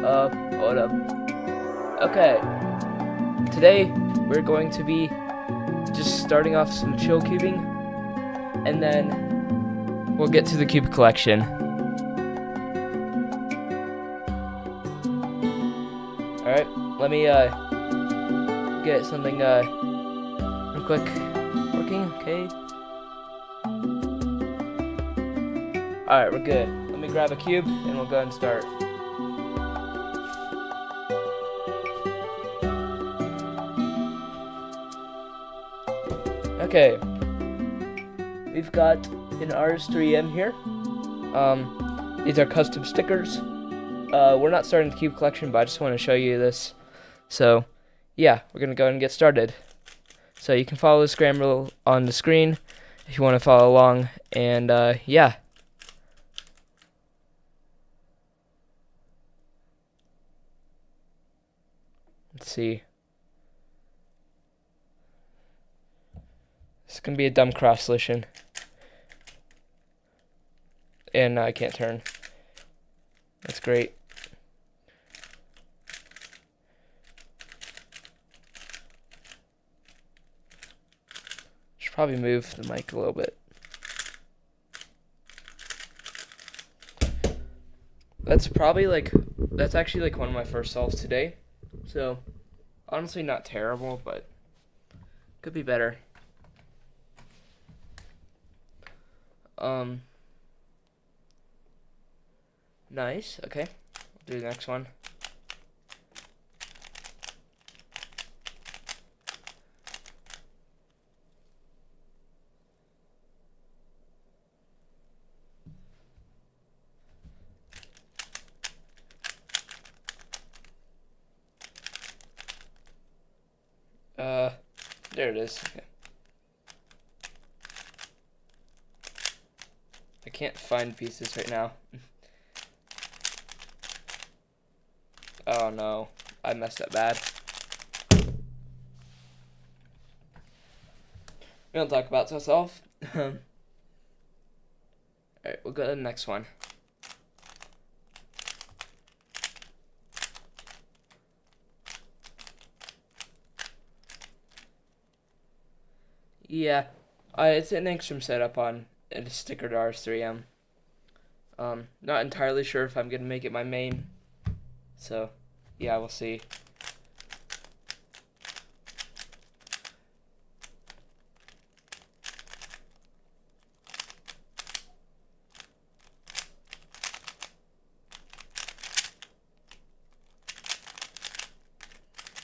Hold up. Okay, today we're going to be just starting off some chill cubing, and then we'll get to the cube collection. Alright, let me get something real quick working, okay? Alright, we're good. Let me grab a cube and we'll go ahead and start. Okay, we've got an RS3M here. These are custom stickers. We're not starting the cube collection, but I just want to show you this. So, yeah, we're going to go ahead and get started. So you can follow the scramble on the screen if you want to follow along, and yeah. Let's see. It's going to be a dumb cross solution. And I can't turn. That's great. Should probably move the mic a little bit. That's actually like one of my first solves today. So, honestly not terrible, but could be better. Nice, okay. I'll do the next one. There it is. Okay. I can't find pieces right now. Oh no, I messed up bad. We don't talk about self. Alright, we'll go to the next one. Yeah, it's an Angstrom setup on a sticker to RS3M. Not entirely sure if I'm gonna make it my main. So, yeah, we'll see.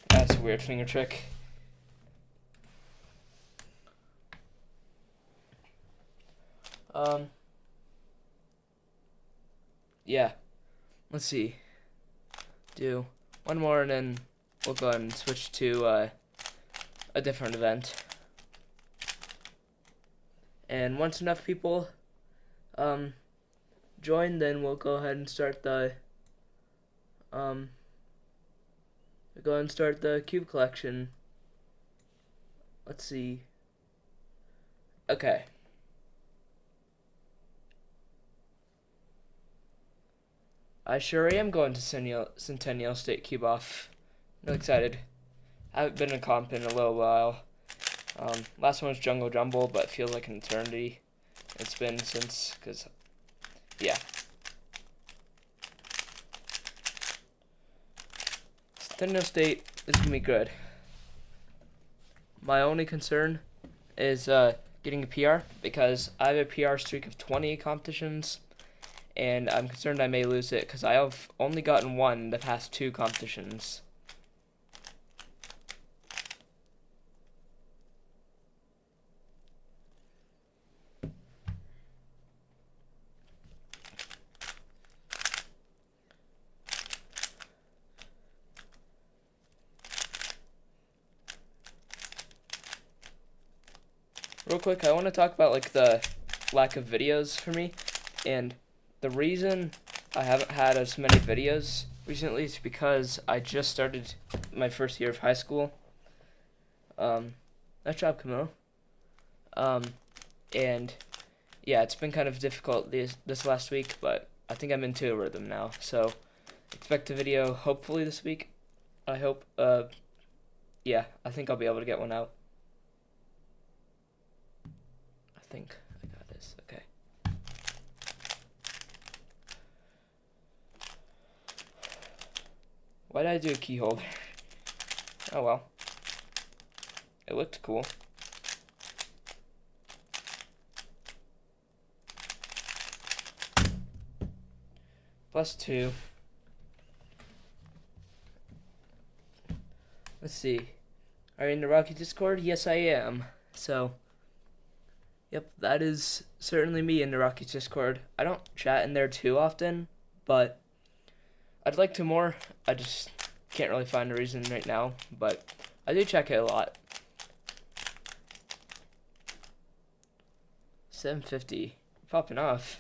That's a weird finger trick. Yeah, let's see. Do one more and then we'll go ahead and switch to a different event. And once enough people join, then we'll go ahead and start the cube collection. Let's see. Okay. I sure am going to Centennial State Cube Off. I'm excited. I haven't been in comp in a little while. Last one was Jungle Jumble, but it feels like an eternity. It's been since, because, yeah. Centennial State is going to be good. My only concern is getting a PR, because I have a PR streak of 20 competitions. And I'm concerned I may lose it because I have only gotten one in the past 2 competitions. Real quick, I want to talk about like the lack of videos for me, and the reason I haven't had as many videos recently is because I just started my first year of high school. Nice job, Camille. And yeah, it's been kind of difficult this last week, but I think I'm into a rhythm now. So expect a video hopefully this week. I hope. Yeah, I think I'll be able to get one out. I think I got this. Okay. Why did I do a key holder? Oh well. It looked cool. +2. Let's see. Are you in the Rocky Discord? Yes, I am. So, yep, that is certainly me in the Rocky Discord. I don't chat in there too often, but I'd like to more. I just can't really find a reason right now, but I do check it a lot. 750. Popping off.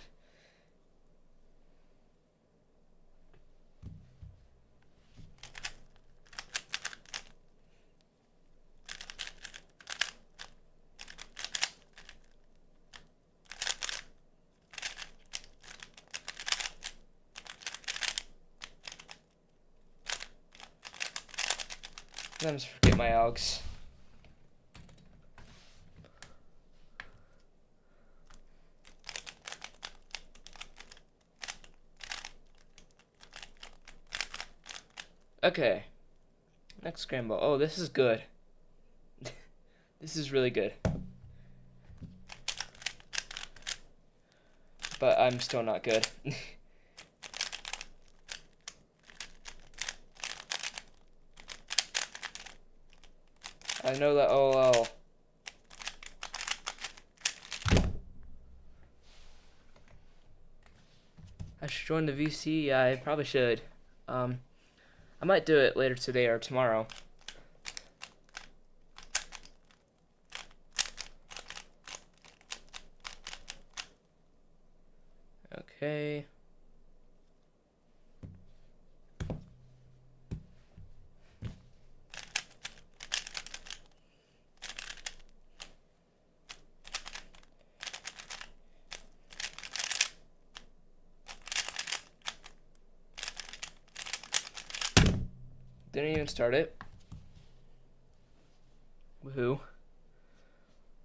Sometimes forget my algs. Okay. Next scramble. Oh, this is good. This is really good. But I'm still not good. I know that OLL. I should join the VC. Yeah, I probably should. I might do it later today or tomorrow. Okay. Didn't even start it. Woohoo.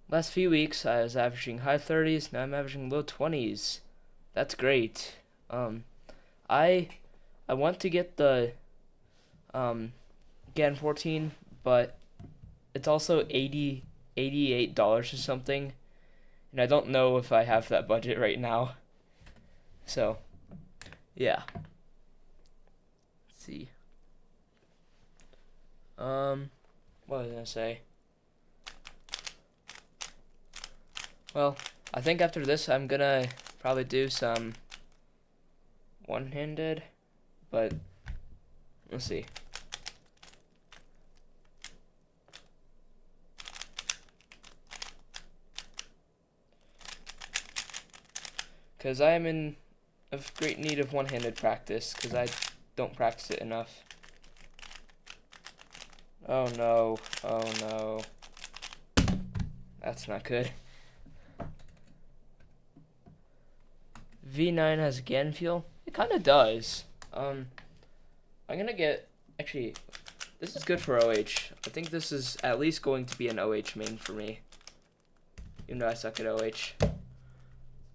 Last few weeks I was averaging high 30s, now I'm averaging low 20s. That's great. I want to get the GAN 14, but it's also $88 or something, and I don't know if I have that budget right now. So, yeah. Let's see. What was I gonna say? Well, I think after this I'm gonna probably do some one-handed, but let's see. Because I am in of great need of one-handed practice, because I don't practice it enough. Oh no, oh no. That's not good. V9 has GAN fuel? It kind of does. I'm gonna get, actually, this is good for OH. I think this is at least going to be an OH main for me. Even though I suck at OH. I'm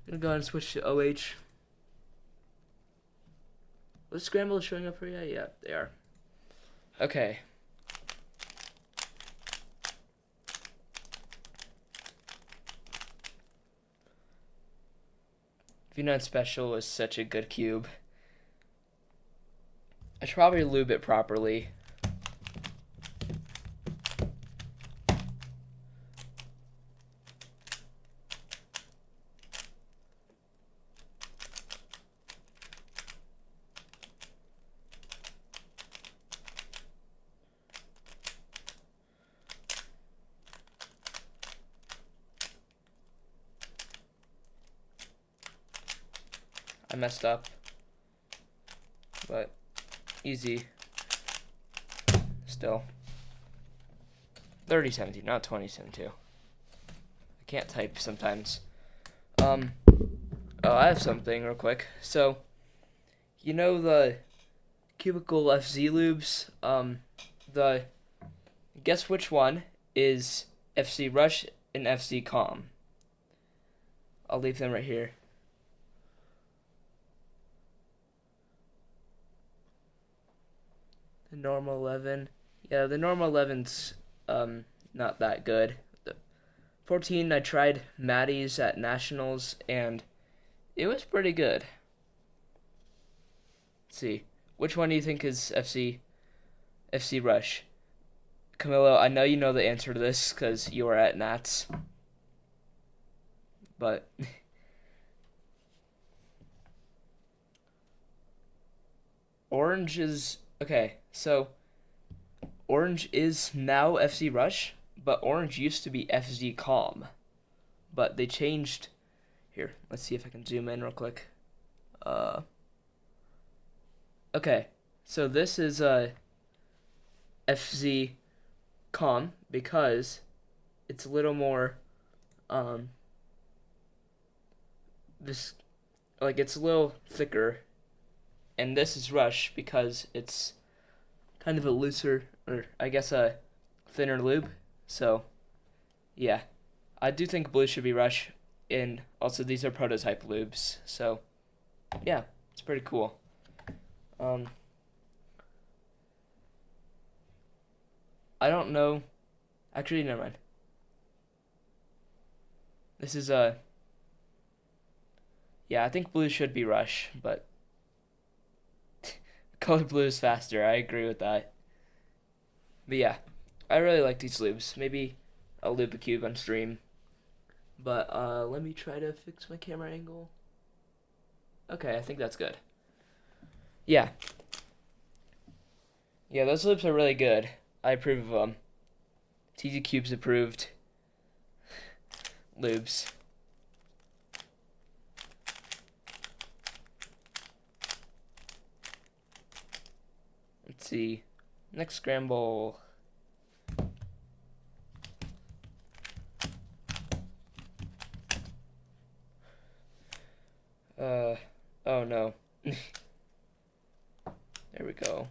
gonna go ahead and switch to OH. Was Scramble showing up for you? Yeah, they are. Okay. V9 Special is such a good cube. I should probably lube it properly. I messed up, but easy. Still 3072, not 2072. I can't type sometimes. Oh, I have something real quick. So, you know the Cubicle FZ lubes. The guess which one is FC Rush and FC Calm. I'll leave them right here. The normal 11. Yeah, the normal 11's not that good. The 14, I tried Maddie's at Nationals, and it was pretty good. Let's see. Which one do you think is FC Rush? Camilo, I know you know the answer to this because you were at Nats. But Orange is okay, so Orange is now FC Rush, but Orange used to be FZ Calm. But they changed. Here, let's see if I can zoom in real quick. Okay, so this is FZ Calm because it's a little more this like it's a little thicker, and this is Rush because it's kind of a looser, or I guess a thinner lube. So yeah, I do think blue should be Rush, and also these are prototype lubes, so yeah, it's pretty cool. I don't know. Actually, never mind. This is yeah, I think blue should be Rush, but color blue is faster. I agree with that. But yeah, I really like these lubes. Maybe I'll lube a cube on stream. But let me try to fix my camera angle. Okay, I think that's good. Yeah. Yeah, those lubes are really good. I approve of them. TZ Cubes approved lubes. Let's see. Next scramble. Oh no. There we go.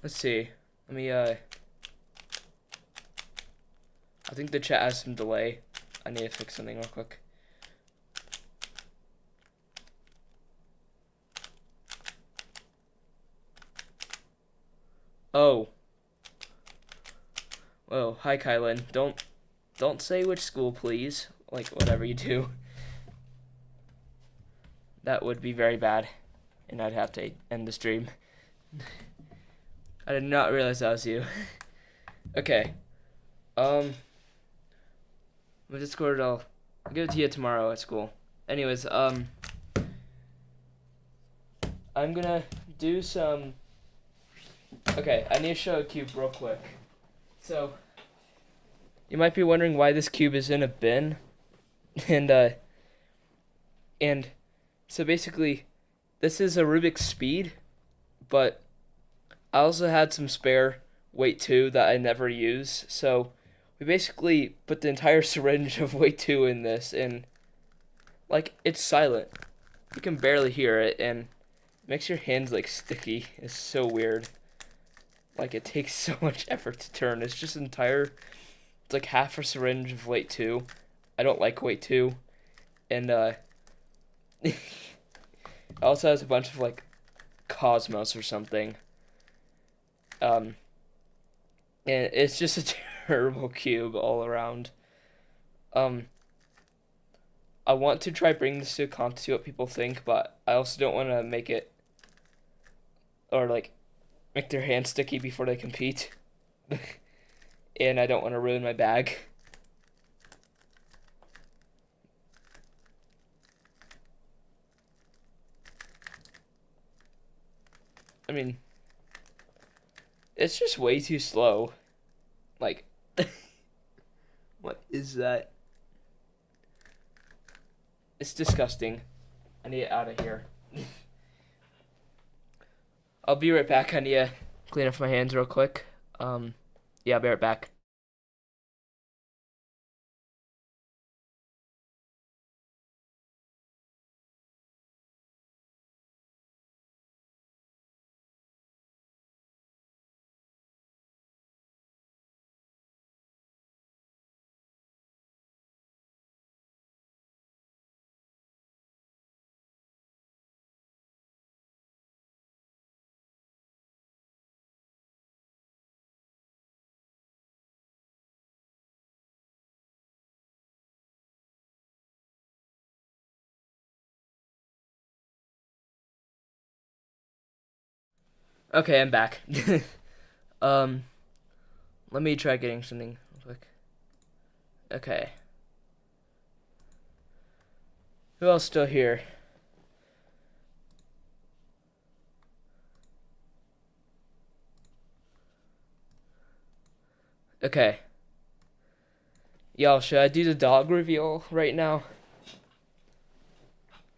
Let's see. Let me, I think the chat has some delay. I need to fix something real quick. Oh. Whoa, hi Kylan. Don't say which school, please. Like, whatever you do. That would be very bad. And I'd have to end the stream. I did not realize that was you. Okay. My Discord, I'll give it to you tomorrow at school. Anyways, I'm gonna do some... Okay, I need to show a cube real quick. So, you might be wondering why this cube is in a bin. And so basically, this is a Rubik's Speed, but I also had some spare weight 2 that I never use, so we basically put the entire syringe of weight 2 in this, and like, it's silent. You can barely hear it, and it makes your hands like sticky. It's so weird. Like, it takes so much effort to turn. It's just it's like half a syringe of weight 2. I don't like weight 2. And it also has a bunch of like Cosmos or something. And it's just a terrible cube all around. I want to try bringing this to a comp to see what people think, but I also don't want to make it, or like, make their hands sticky before they compete. And I don't want to ruin my bag. I mean, it's just way too slow. Like, what is that? It's disgusting. I need it out of here. I'll be right back. I need to clean up my hands real quick. Yeah, I'll be right back. Okay, I'm back. um, let me try getting something real quick. Okay. Who else still here? Okay. Y'all, should I do the dog reveal right now?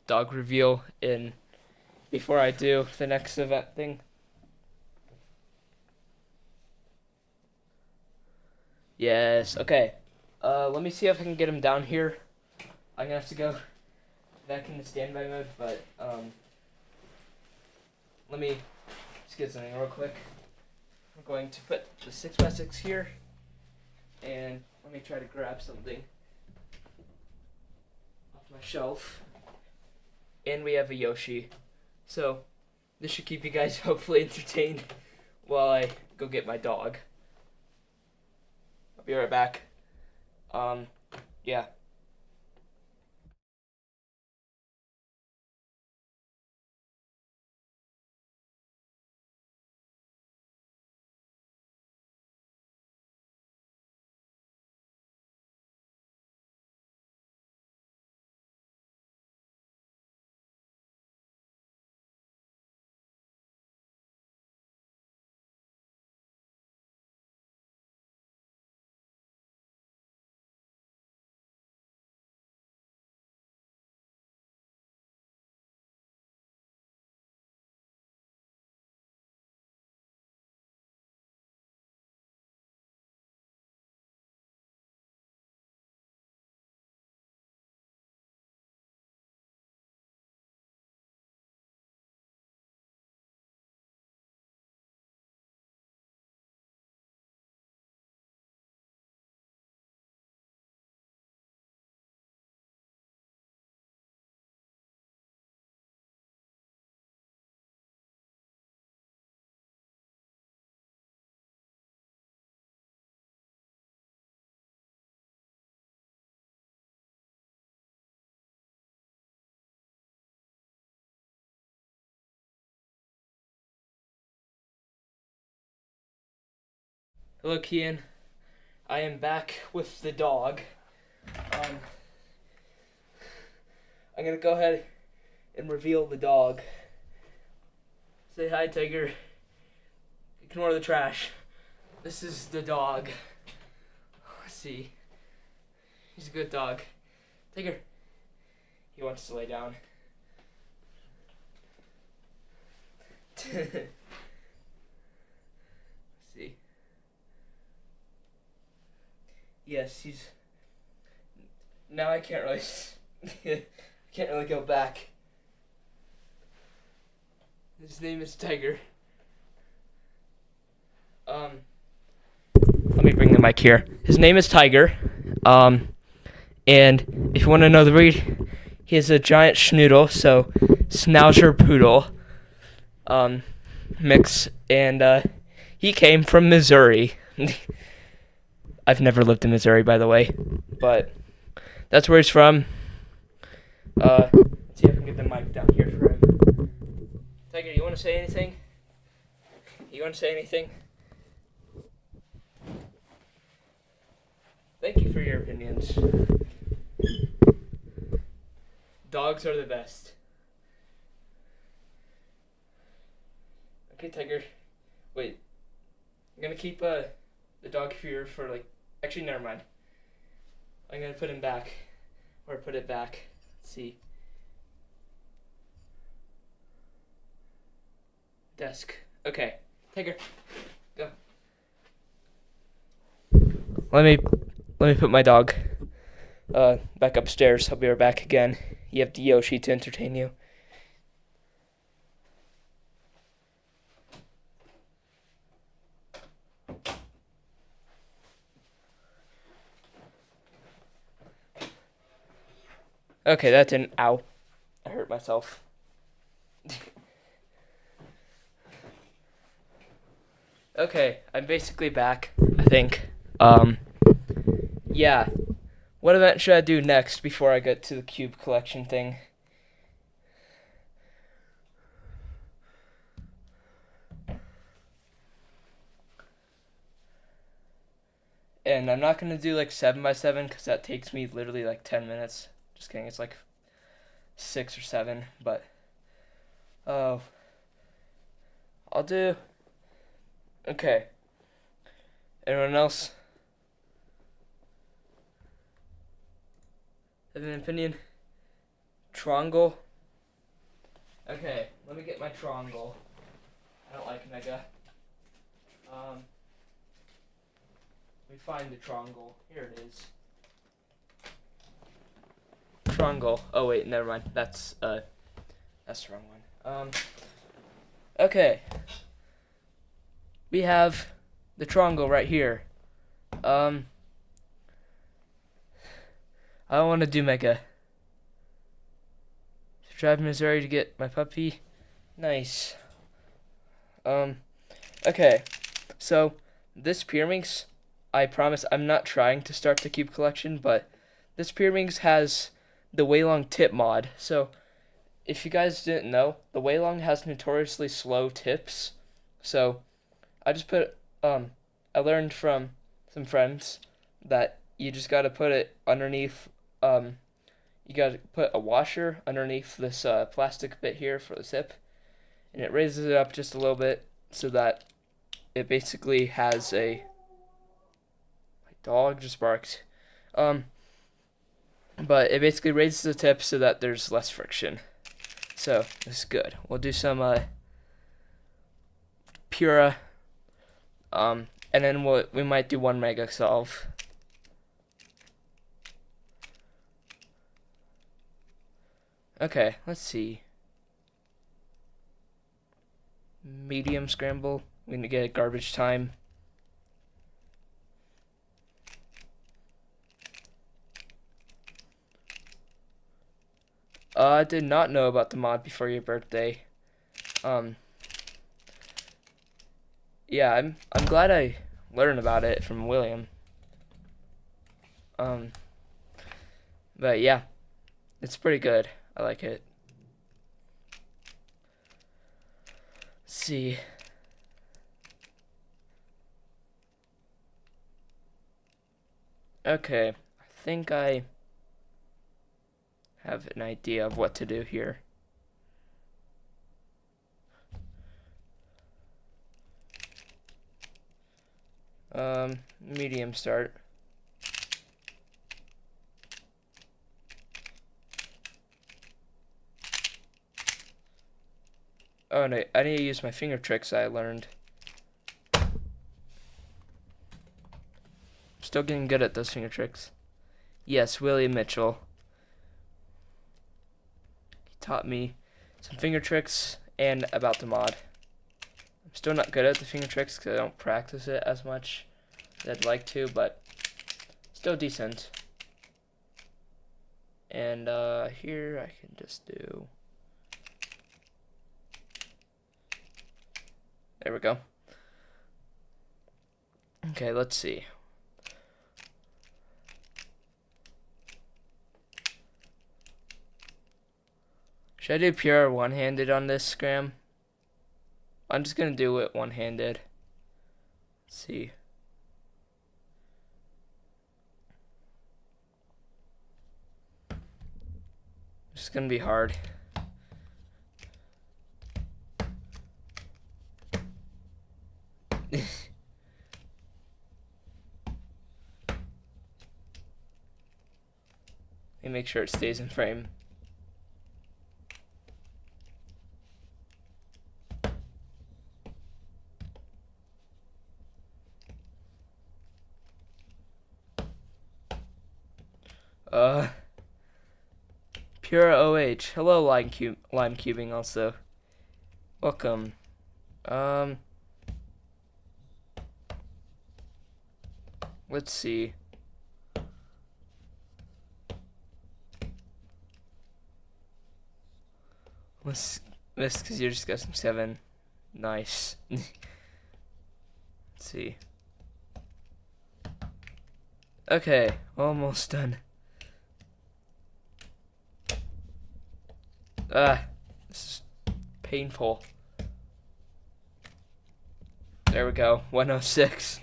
Dog reveal in before I do the next event thing. Yes. Okay. Let me see if I can get him down here. I'm gonna have to go back into standby mode, but let me just get something real quick. I'm going to put the 6x6 here, and let me try to grab something off my shelf. And we have a Yoshi, so this should keep you guys hopefully entertained while I go get my dog. I'll be right back. Yeah. Hello, Kian. I am back with the dog. Um, I'm gonna go ahead and reveal the dog. Say hi, Tiger. Ignore the trash. This is the dog. Let's see. He's a good dog. Tiger. He wants to lay down. Let's see. Yes, he's. Now I can't really. Can't really go back. His name is Tiger. Let me bring the mic here. His name is Tiger. And if you want to know the breed, he is a giant schnoodle, so Schnauzer Poodle, mix, and he came from Missouri. I've never lived in Missouri, by the way, but that's where he's from. Let's see if I can get the mic down here for him. Tiger, you want to say anything? You want to say anything? Thank you for your opinions. Dogs are the best. Okay, Tiger. Wait. I'm gonna keep the dog here for Actually, never mind. I'm gonna put him back. Or put it back. Let's see. Desk. Okay. Tiger. Go. Let me put my dog back upstairs. I'll be right back again. You have the Yoshi to entertain you. Okay, that didn't. Ow. I hurt myself. Okay, I'm basically back, I think. Yeah. What event should I do next before I get to the cube collection thing? And I'm not gonna do like 7x7 because that takes me literally like 10 minutes. Just kidding, it's like 6 or 7, but I'll do. Okay. Anyone else have an opinion? Triangle. Okay, let me get my triangle. I don't like mega. Let me find the triangle. Here it is. Triangle. Oh wait, never mind. That's the wrong one. Okay. We have the triangle right here. I don't want to do mega. Drive Missouri to get my puppy. Nice. Okay. So, this Pyraminx, I promise I'm not trying to start the cube collection, but this Pyraminx has the Weilong tip mod. So, if you guys didn't know, the Weilong has notoriously slow tips. So, I just put, I learned from some friends that you just gotta put it underneath, you gotta put a washer underneath this plastic bit here for the tip, and it raises it up just a little bit so that it basically has a. My dog just barked. But it basically raises the tip so that there's less friction. So this is good. We'll do some Pura, and then we might do one mega solve. Okay, let's see. Medium scramble. We're gonna get garbage time. I did not know about the mod before your birthday. Yeah, I'm glad I learned about it from William. But yeah, it's pretty good. I like it. Let's see. Okay, I think I have an idea of what to do here. Medium start. Oh no, I need to use my finger tricks I learned. Still getting good at those finger tricks. Yes, William Mitchell. He taught me some finger tricks and about the mod. I'm still not good at the finger tricks because I don't practice it as much as I'd like to, but still decent. And here I can just do. There we go. Okay, let's see. Should I do pure one-handed on this scram? I'm just gonna do it one-handed. Let's see. It's gonna be hard. Let me make sure it stays in frame. Pure OH. Hello, lime cubing also. Welcome. Let's see. Let's miss because you're discussing 7. Nice. Let's see. Okay, almost done. This is painful. There we go. 106.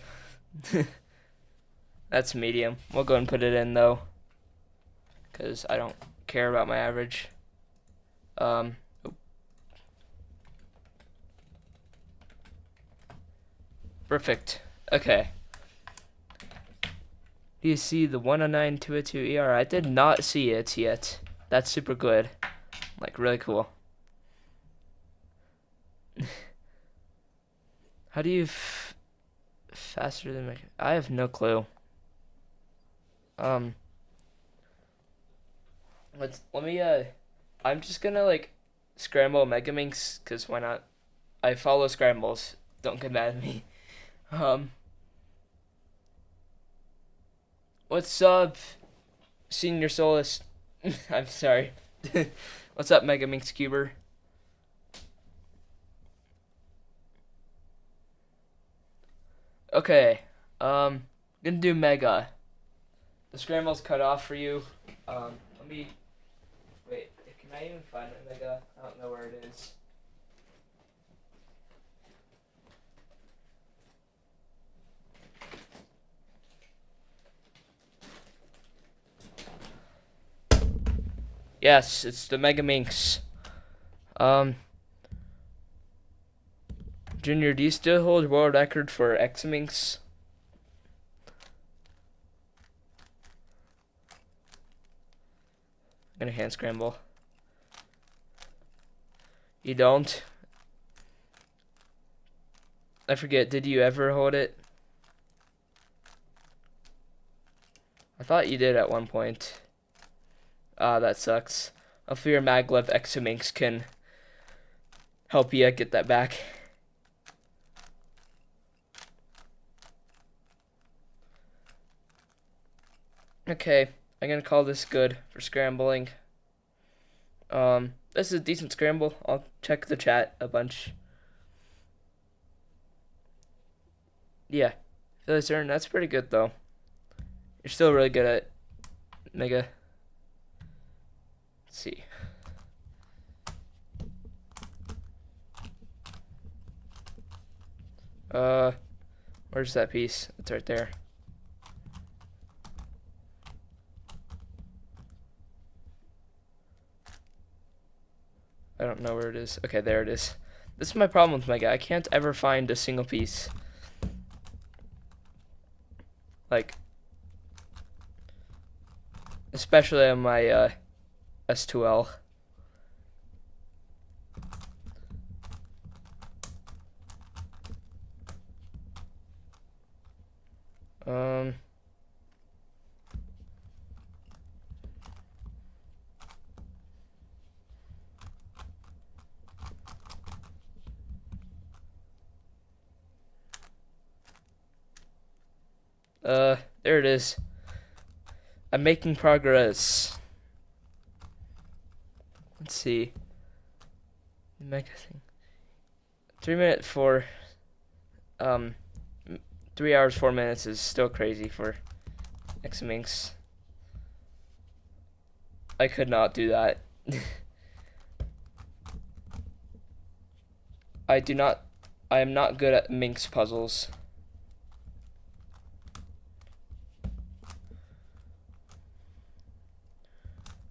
That's medium. We'll go and put it in though, because I don't care about my average. Um, Perfect. Okay. Do you see the 109 202 ER? I did not see it yet. That's super good. Like, really cool. How do you faster than I have no clue. Um, let me I'm just gonna like scramble Megaminx, cause why not? I follow scrambles. Don't get mad at me. Um, what's up, Senior Solus? I'm sorry. What's up, Megaminx Cuber? Okay. Gonna do Mega. The scramble's cut off for you. Let me wait. Can I even find a Mega? I don't know where it is. Yes, it's the Megaminx. Junior, do you still hold world record for Examinx? I'm gonna hand scramble. You don't? I forget, did you ever hold it? I thought you did at one point. Ah, that sucks. Hopefully your Maglev Examinx can help you get that back. Okay, I'm gonna call this good for scrambling. This is a decent scramble. I'll check the chat a bunch. Yeah, Philly Stern, that's pretty good though. You're still really good at Mega. Let's see. Where's that piece? It's right there. I don't know where it is. Okay, there it is. This is my problem with Mega. I can't ever find a single piece. Like, especially on my S2L. Um, there it is. I'm making progress. Let's see. Mega thing. 3 minutes for 3 hours 4 minutes is still crazy for Examinx. I could not do that. I am not good at Minx puzzles.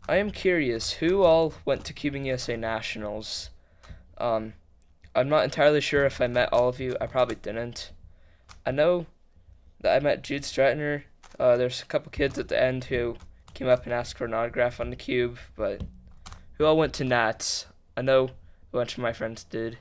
I am curious, who all went to Cubing USA Nationals? I'm not entirely sure if I met all of you. I probably didn't. I know that I met Jude Stratner. There's a couple kids at the end who came up and asked for an autograph on the cube, but who all went to Nats? I know a bunch of my friends did.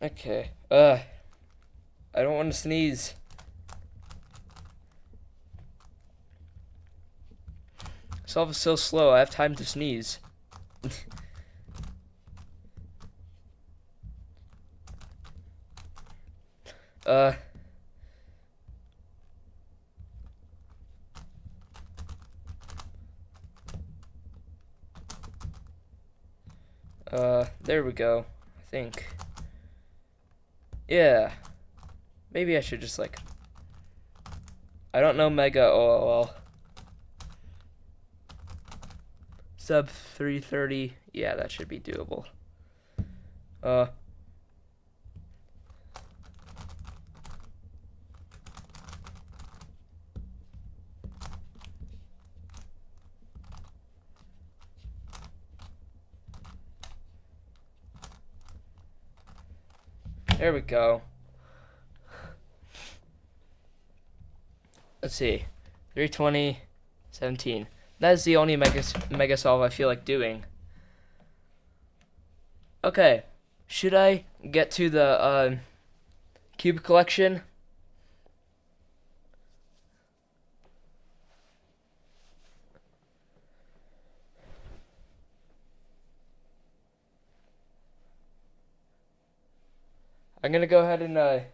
Okay. I don't want to sneeze. Solve is so slow. I have time to sneeze. uh There we go. I think. Yeah. Maybe I should just like. I don't know Mega OLL. Sub 330. Yeah, that should be doable. Uh. There we go. Let's see. 320, 17. That is the only mega solve I feel like doing. Okay. Should I get to the cube collection? I'm gonna go ahead and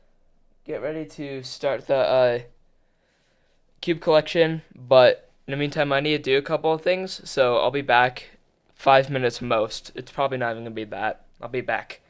get ready to start the cube collection, but in the meantime, I need to do a couple of things, so I'll be back 5 minutes most. It's probably not even gonna be that. I'll be back.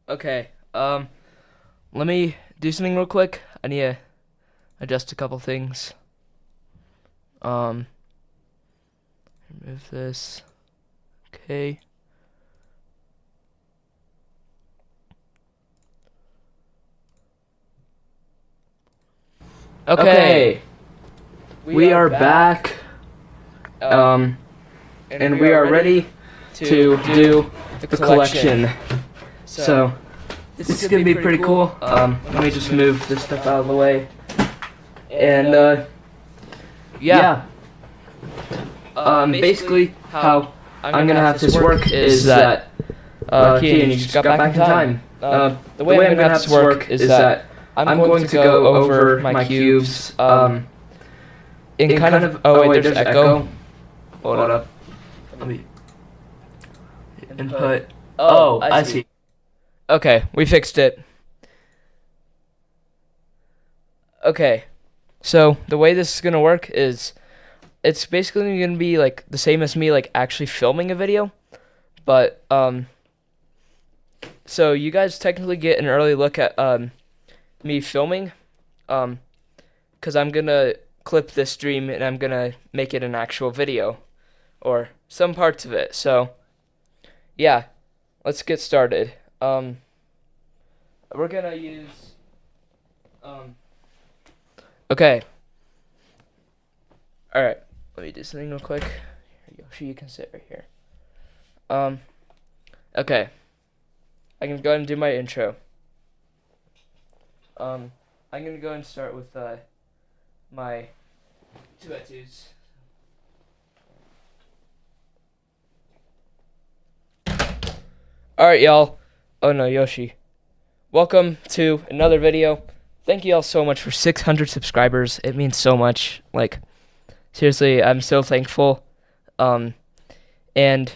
Okay. Let me do something real quick. I need to adjust a couple things. Um, Remove this. Okay. Okay. We are back. And we are ready to do the collection. So this is gonna be pretty cool. Let me just move this stuff out of the way. And yeah. Basically how I'm gonna have this work is that Kean, you just got back in time. The way I'm gonna have this work is that I'm going to go over my cubes in kind of oh wait, there's echo. Hold up. Let me input. Oh, I see. Okay, we fixed it. Okay, so the way this is gonna work is it's basically gonna be like the same as me like actually filming a video, but so you guys technically get an early look at me filming, because I'm gonna clip this stream and I'm gonna make it an actual video, or some parts of it. So yeah, let's get started. We're gonna use okay. All right, let me do something real quick. Yoshi, you can sit right here. Okay, I can go ahead and do my intro. I'm gonna go and start with my 2x2s. Alright, y'all. Oh no, Yoshi. Welcome to another video. Thank you all so much for 600 subscribers. It means so much. Like, seriously, I'm so thankful. And,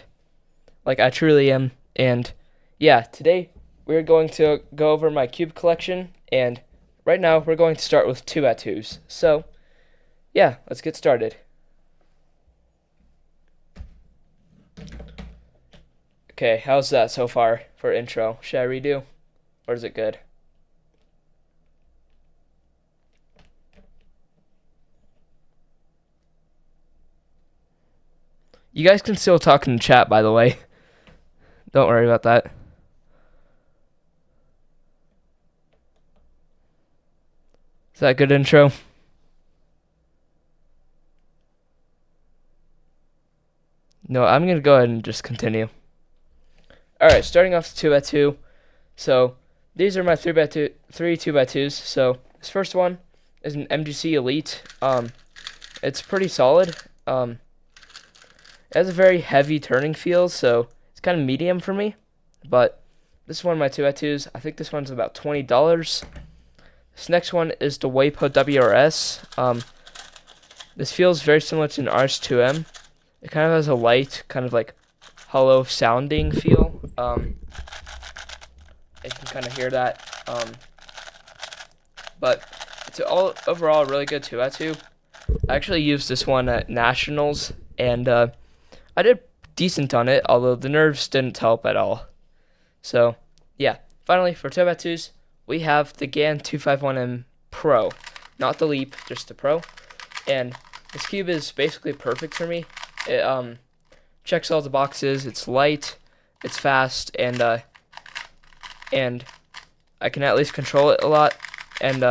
like, I truly am. And, yeah, today we're going to go over my cube collection. And right now we're going to start with 2x2s. So, yeah, let's get started. Okay, how's that so far for intro? Should I redo? Or is it good? You guys can still talk in the chat, by the way. Don't worry about that. Is that a good intro? No, I'm going to go ahead and just continue. Alright, starting off 2x2. So, these are my 3 2x2s. So, this first one is an MGC Elite. It's pretty solid. It has a very heavy turning feel, so it's kind of medium for me. But this is one of my 2x2s. I think this one's about $20. This next one is the WAPO WRS. This feels very similar to an RS2M. It kind of has a light, kind of like hollow sounding feel. You can kind of hear that. But it's overall a really good 2x2. I actually used this one at Nationals, and I did decent on it, although the nerves didn't help at all. So, yeah. Finally, for 2x2s, we have the GAN 251M Pro. Not the Leap, just the Pro. And this cube is basically perfect for me. It checks all the boxes. It's light, it's fast, and I can at least control it a lot, and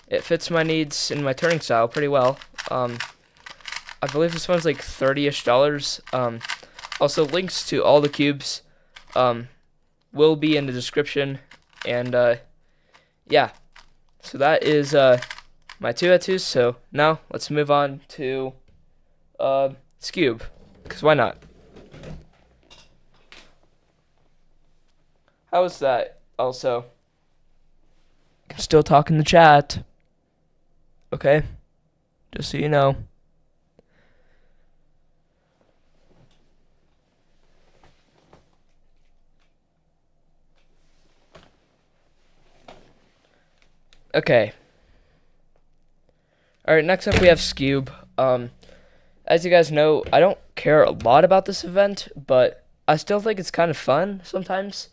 it fits my needs and my turning style pretty well. I believe this one's like $30-ish. Also, links to all the cubes will be in the description, and yeah. So that is my 2x2s. So now let's move on to Scube, because why not? How was that? Also, I can still talk in the chat. Okay, just so you know. Okay. Alright, next up we have Scube. As you guys know, I don't care a lot about this event, but I still think it's kind of fun sometimes.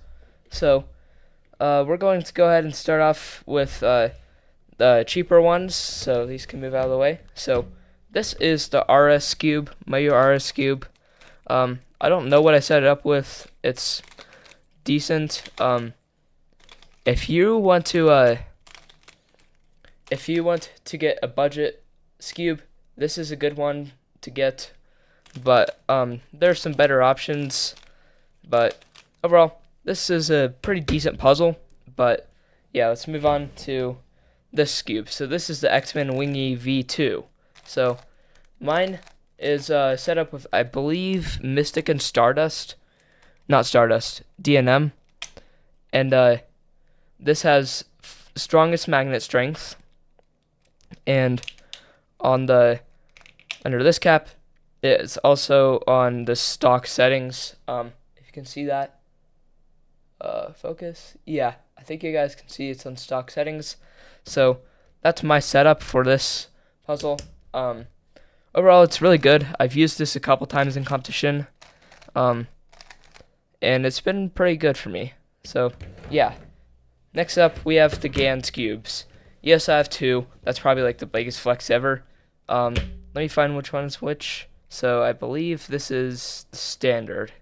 So, We're going to go ahead and start off with the cheaper ones, so these can move out of the way. So this is the RS Cube, Mayu RS Cube. I don't know what I set it up with. It's decent. If you want to get a budget cube, this is a good one to get. But there's some better options. But overall, this is a pretty decent puzzle. But yeah, let's move on to this cube. So this is the X-Men Wingy V2. So mine is set up with, I believe, Mystic and Stardust. Not Stardust, DNM. And this has strongest magnet strength. And on the under this cap, it's also on the stock settings. If you can see that, focus. Yeah, I think you guys can see it's on stock settings. So that's my setup for this puzzle. Overall, it's really good. I've used this a couple times in competition, and it's been pretty good for me. So yeah. Next up, we have the Gans cubes. Yes, I have two. That's probably like the biggest flex ever. Let me find which one is which. So I believe this is standard.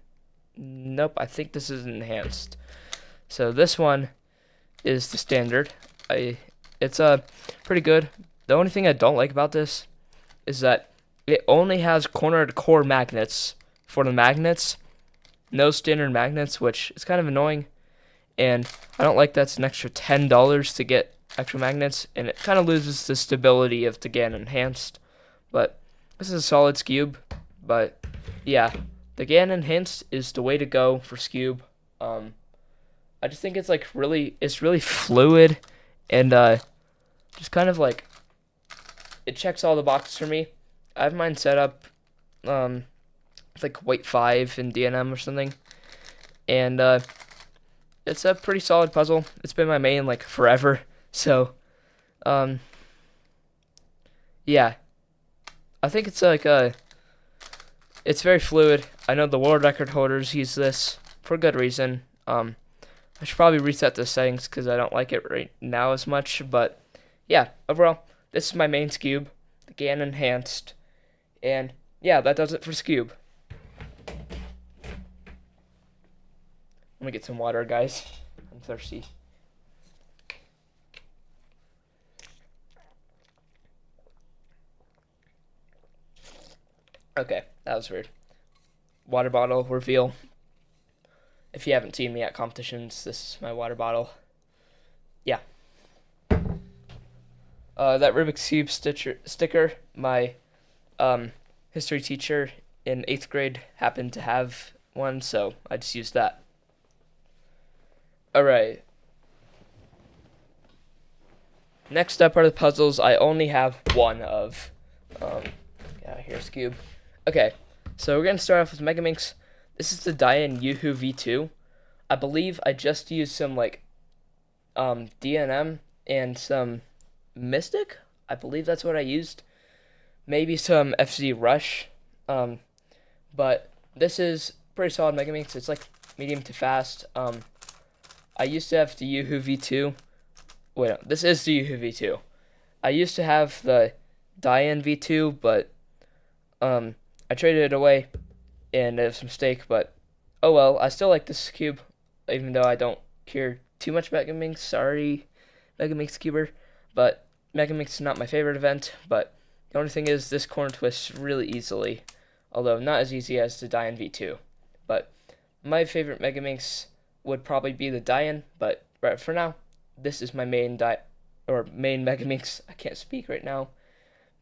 Nope, I think this is enhanced. So this one is the standard. It's pretty good. The only thing I don't like about this is that it only has corner to core magnets for the magnets. No standard magnets, which is kind of annoying. And I don't like that's an extra $10 to get extra magnets, and it kind of loses the stability of the GAN Enhanced. But this is a solid Scube. But yeah, the GAN Enhanced is the way to go for Scube. I just think it's like it's really fluid, and just kind of like it checks all the boxes for me. I have mine set up like weight 5 in DNM or something, and it's a pretty solid puzzle. It's been my main like forever. So, yeah, I think it's like it's very fluid. I know the world record holders use this for good reason. I should probably reset the settings because I don't like it right now as much. But yeah, overall, this is my main Scube, the GAN Enhanced, and yeah, that does it for Scube. Let me get some water, guys. I'm thirsty. Okay, that was weird. Water bottle reveal. If you haven't seen me at competitions, this is my water bottle. Yeah. That Rubik's Cube sticker, my history teacher in 8th grade happened to have one, so I just used that. Alright. Next up are the puzzles I only have one of. Yeah, here's Cube. Okay, so we're going to start off with Megaminx. This is the Dian Yoo-Hoo V2. I believe I just used some, like, DNM and some Mystic. I believe that's what I used. Maybe some FZ Rush. But this is pretty solid Megaminx. It's, like, medium to fast. I used to have the Yoo-Hoo V2. Wait, no, this is the Yoo-Hoo V2. I used to have the Dian V2, but I traded it away, and it was a mistake. But oh well, I still like this cube, even though I don't care too much about Megaminx. Sorry, Megaminx Cuber, but Megaminx is not my favorite event. But the only thing is, this corner twists really easily, although not as easy as the Dian V2. But my favorite Megaminx would probably be the Dian, but right for now, this is my main Megaminx. I can't speak right now,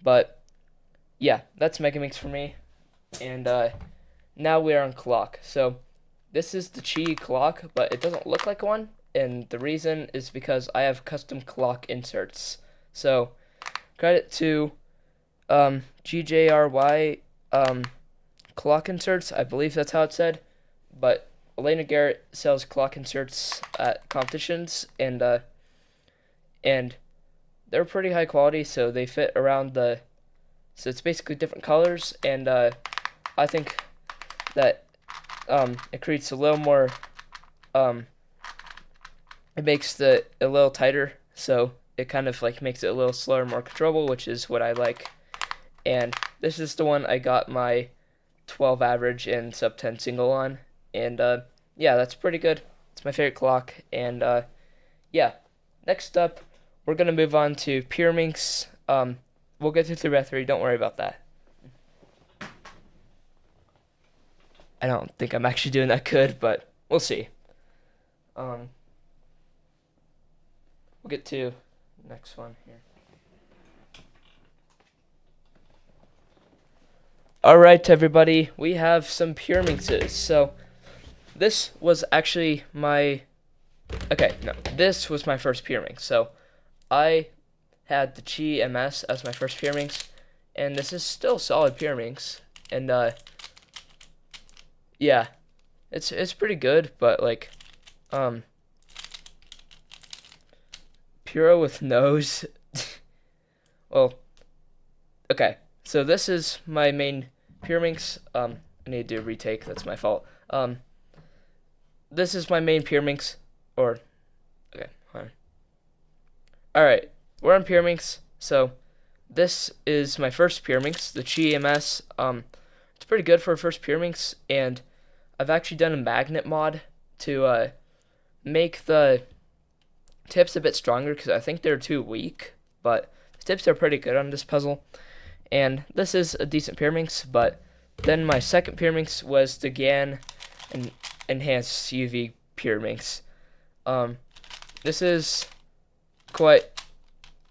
but yeah, that's Megaminx for me. And now we are on clock. So this is the Chi clock, but it doesn't look like one, and the reason is because I have custom clock inserts. So credit to GJRY clock inserts. I believe that's how it's said, but Elena Garrett sells clock inserts at competitions, and they're pretty high quality, so they fit around so it's basically different colors, and I think that it creates a little more it makes it a little tighter, so it kind of like makes it a little slower, more controllable, which is what I like. And this is the one I got my 12 average and sub 10 single on, and yeah, that's pretty good. It's my favorite clock, and yeah. Next up, we're gonna move on to Pyraminx. We'll get to 3x3. Don't worry about that. I don't think I'm actually doing that good, but we'll see. Um, we'll get to next one here. All right, everybody, we have some Pyraminxes. So this was actually my this was my first Pyraminx. So I had the Chi MS as my first Pyraminx, and this is still solid Pyraminx. And yeah, it's pretty good, but like Puro with nose. Well, okay. So this is my main Pyraminx. I need to do a retake. That's my fault. This is my main Pyraminx. Or okay, hold on. All right, we're on Pyraminx. So this is my first Pyraminx, the Chi MS. It's pretty good for a first Pyraminx, and I've actually done a magnet mod to make the tips a bit stronger because I think they're too weak. But the tips are pretty good on this puzzle, and this is a decent Pyraminx. But then my second Pyraminx was the GAN and enhanced UV Pyraminx. This is quite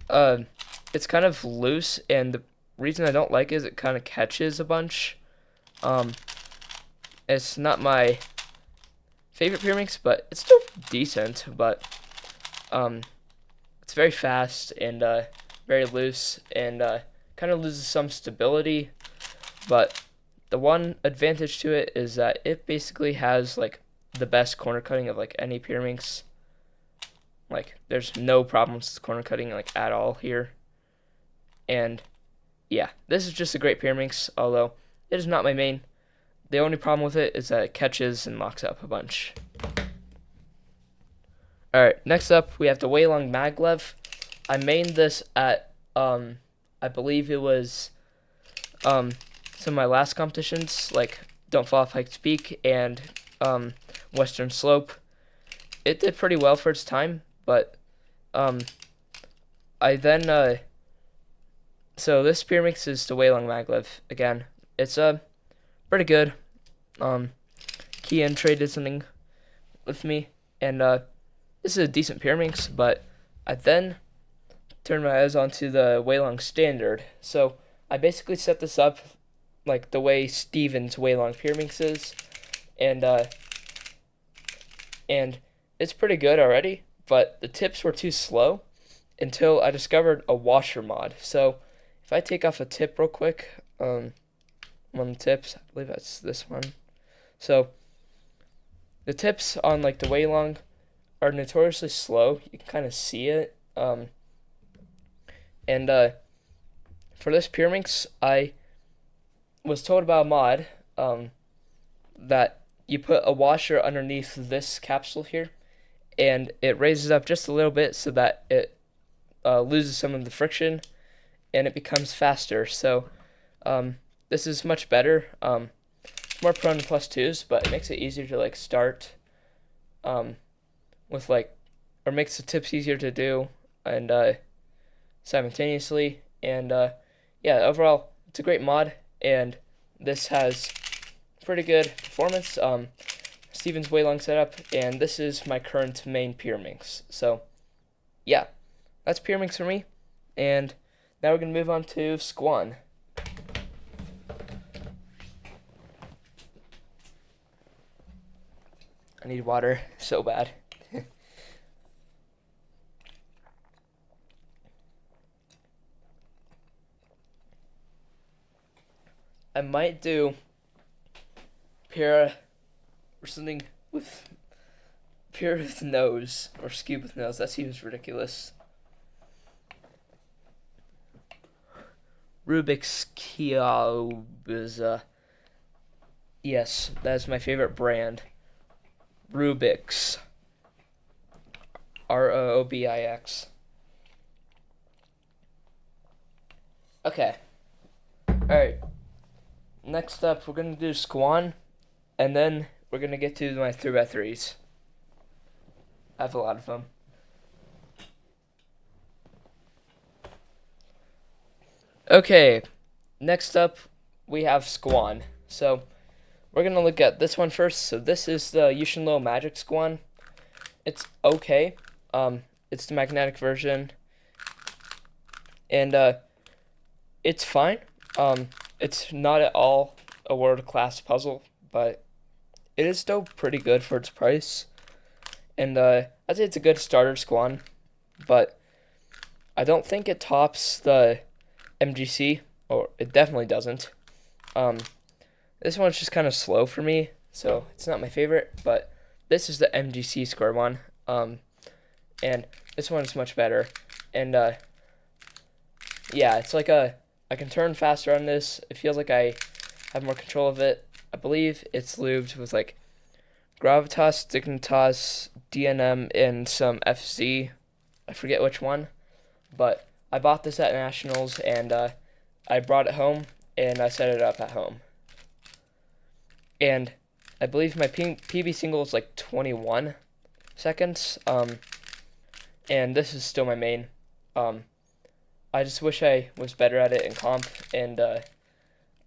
it's kind of loose, and the reason I don't like it is it kind of catches a bunch. It's not my favorite Pyraminx, but it's still decent. But it's very fast and very loose, and kind of loses some stability. But the one advantage to it is that it basically has like the best corner cutting of like any Pyraminx. Like there's no problems with corner cutting like at all here. And yeah, this is just a great Pyraminx, although it is not my main. The only problem with it is that it catches and locks up a bunch. Alright, next up we have the Weilong Maglev. I mained this at I believe it was some of my last competitions, like Don't Fall Off Pikes Peak and Western Slope. It did pretty well for its time, but I then so this Pyraminx is the Weilong Maglev again. It's pretty good. Kian traded something with me, and this is a decent Pyraminx, but I then turned my eyes onto the Weilong Standard. So I basically set this up like the way Steven's Weilong Pyraminx is, and it's pretty good already, but the tips were too slow until I discovered a washer mod. So if I take off a tip real quick, one of the tips, I believe that's this one. So the tips on like the Weilong are notoriously slow. You can kind of see it. And for this Pyraminx, I was told about a mod that you put a washer underneath this capsule here, and it raises up just a little bit so that it loses some of the friction, and it becomes faster. So this is much better. It's more prone to +2s, but it makes it easier to like start with like, or makes the tips easier to do and simultaneously. And yeah, overall it's a great mod, and this has pretty good performance. Steven's Weilong setup, and this is my current main Pyraminx. So yeah, that's Pyraminx for me, and now we're gonna move on to Squan. I need water so bad. I might do Pyra or something with Pyra with nose or Scube with nose. That seems ridiculous. Rubik's Cube is yes, that is my favorite brand. Rubik's. Roobix. Okay. Alright. Next up, we're going to do Squan, and then we're going to get to my 3x3s. I have a lot of them. Okay, next up, we have Squan. So, we're going to look at this one first. So, this is the Yushinlo Magic Squan. It's okay. It's the magnetic version. And, it's fine. It's not at all a world-class puzzle, but it is still pretty good for its price. And, I'd say it's a good starter Squan, but I don't think it tops the MGC, or it definitely doesn't. This one's just kind of slow for me, so it's not my favorite, but this is the MGC square one, and this one's much better, and, yeah, it's like I can turn faster on this. It feels like I have more control of it. I believe it's lubed with, like, Gravitas, Dignitas, DNM, and some FC. I forget which one, but I bought this at Nationals, and I brought it home, and I set it up at home. And I believe my PB single is like 21 seconds, and this is still my main. I just wish I was better at it in comp, and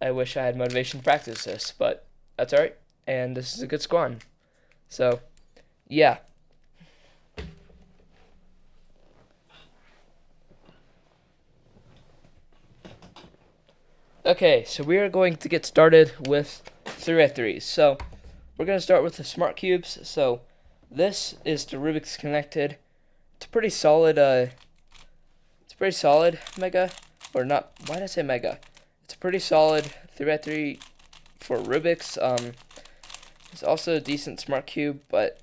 I wish I had motivation to practice this, but that's alright, and this is a good Squan. So, yeah. Okay, so we are going to get started with 3x3s. So, we're going to start with the Smart Cubes. So, this is the Rubik's Connected. It's a pretty solid, Mega, or not, why did I say Mega? It's a pretty solid 3x3 for Rubik's. It's also a decent Smart Cube, but,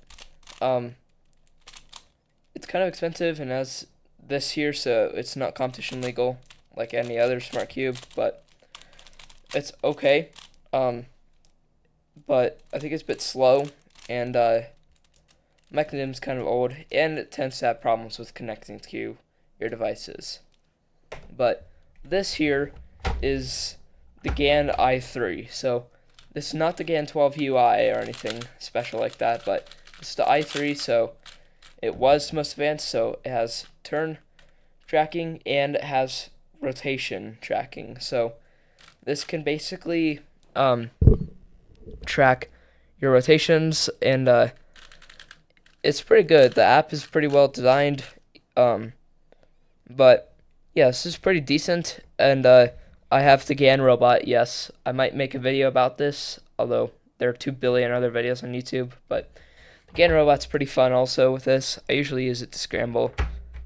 it's kind of expensive, and has this here, so it's not competition legal like any other Smart Cube, but it's okay, but I think it's a bit slow, and mechanism's kind of old, and it tends to have problems with connecting to your devices. But this here is the GAN i3, so this is not the GAN 12 UI or anything special like that, but it's the i3, so it was most advanced, so it has turn tracking, and it has rotation tracking, so this can basically track your rotations, and it's pretty good. The app is pretty well designed, but yeah, this is pretty decent, and I have the GAN robot. Yes, I might make a video about this, although there are 2 billion other videos on YouTube, but the GAN robot's pretty fun also with this. I usually use it to scramble.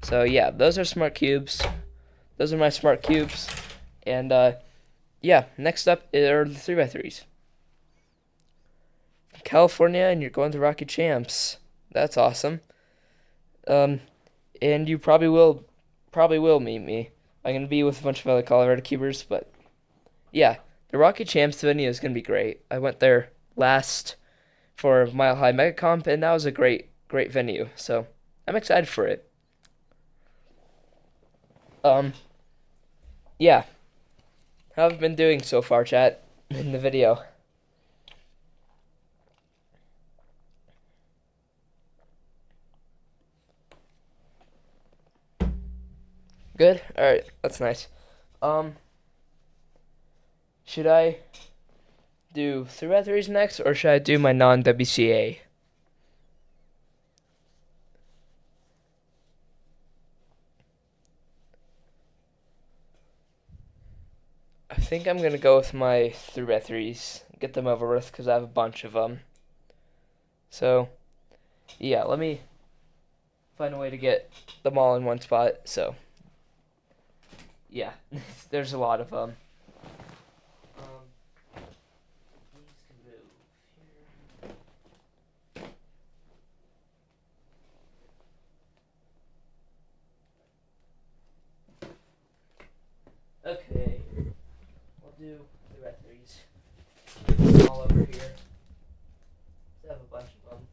So yeah, those are Smart Cubes. Those are my Smart Cubes, and yeah, next up are the 3x3s. California, and you're going to Rocky Champs. That's awesome. And you probably will meet me. I'm gonna be with a bunch of other Colorado Cubers, but yeah, the Rocky Champs venue is gonna be great. I went there last for Mile High Mega Comp, and that was a great venue. So I'm excited for it. Yeah. How have I been doing so far, chat, in the video? Good? Alright, that's nice. Should I do 3x3s next, or should I do my non-WCA? I think I'm gonna go with my 3x3s, get them over with, because I have a bunch of them. So, yeah, let me find a way to get them all in one spot, so, yeah, there's a lot of them. Okay, we'll do the red threes all over here. I have a bunch of them.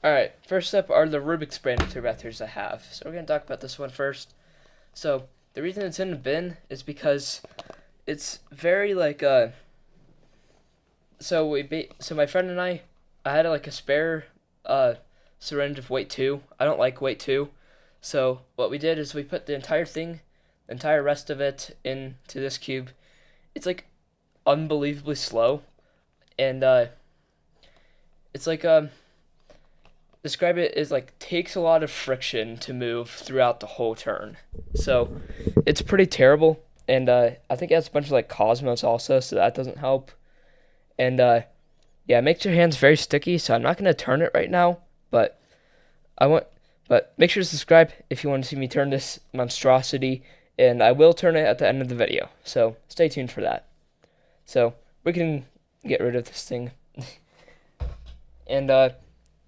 Alright, first up are the Rubik's brand of batteries I have. So we're going to talk about this one first. So the reason it's in the bin is because it's very like so my friend and I had like a spare syringe of weight 2. I don't like weight 2. So what we did is we put the entire thing, the entire rest of it into this cube. It's like unbelievably slow, and it's like describe it as like takes a lot of friction to move throughout the whole turn. So it's pretty terrible, and I think it has a bunch of like Cosmos also, so that doesn't help. And yeah, it makes your hands very sticky, so I'm not gonna turn it right now, but make sure to subscribe if you want to see me turn this monstrosity, and I will turn it at the end of the video. So stay tuned for that. So we can get rid of this thing. And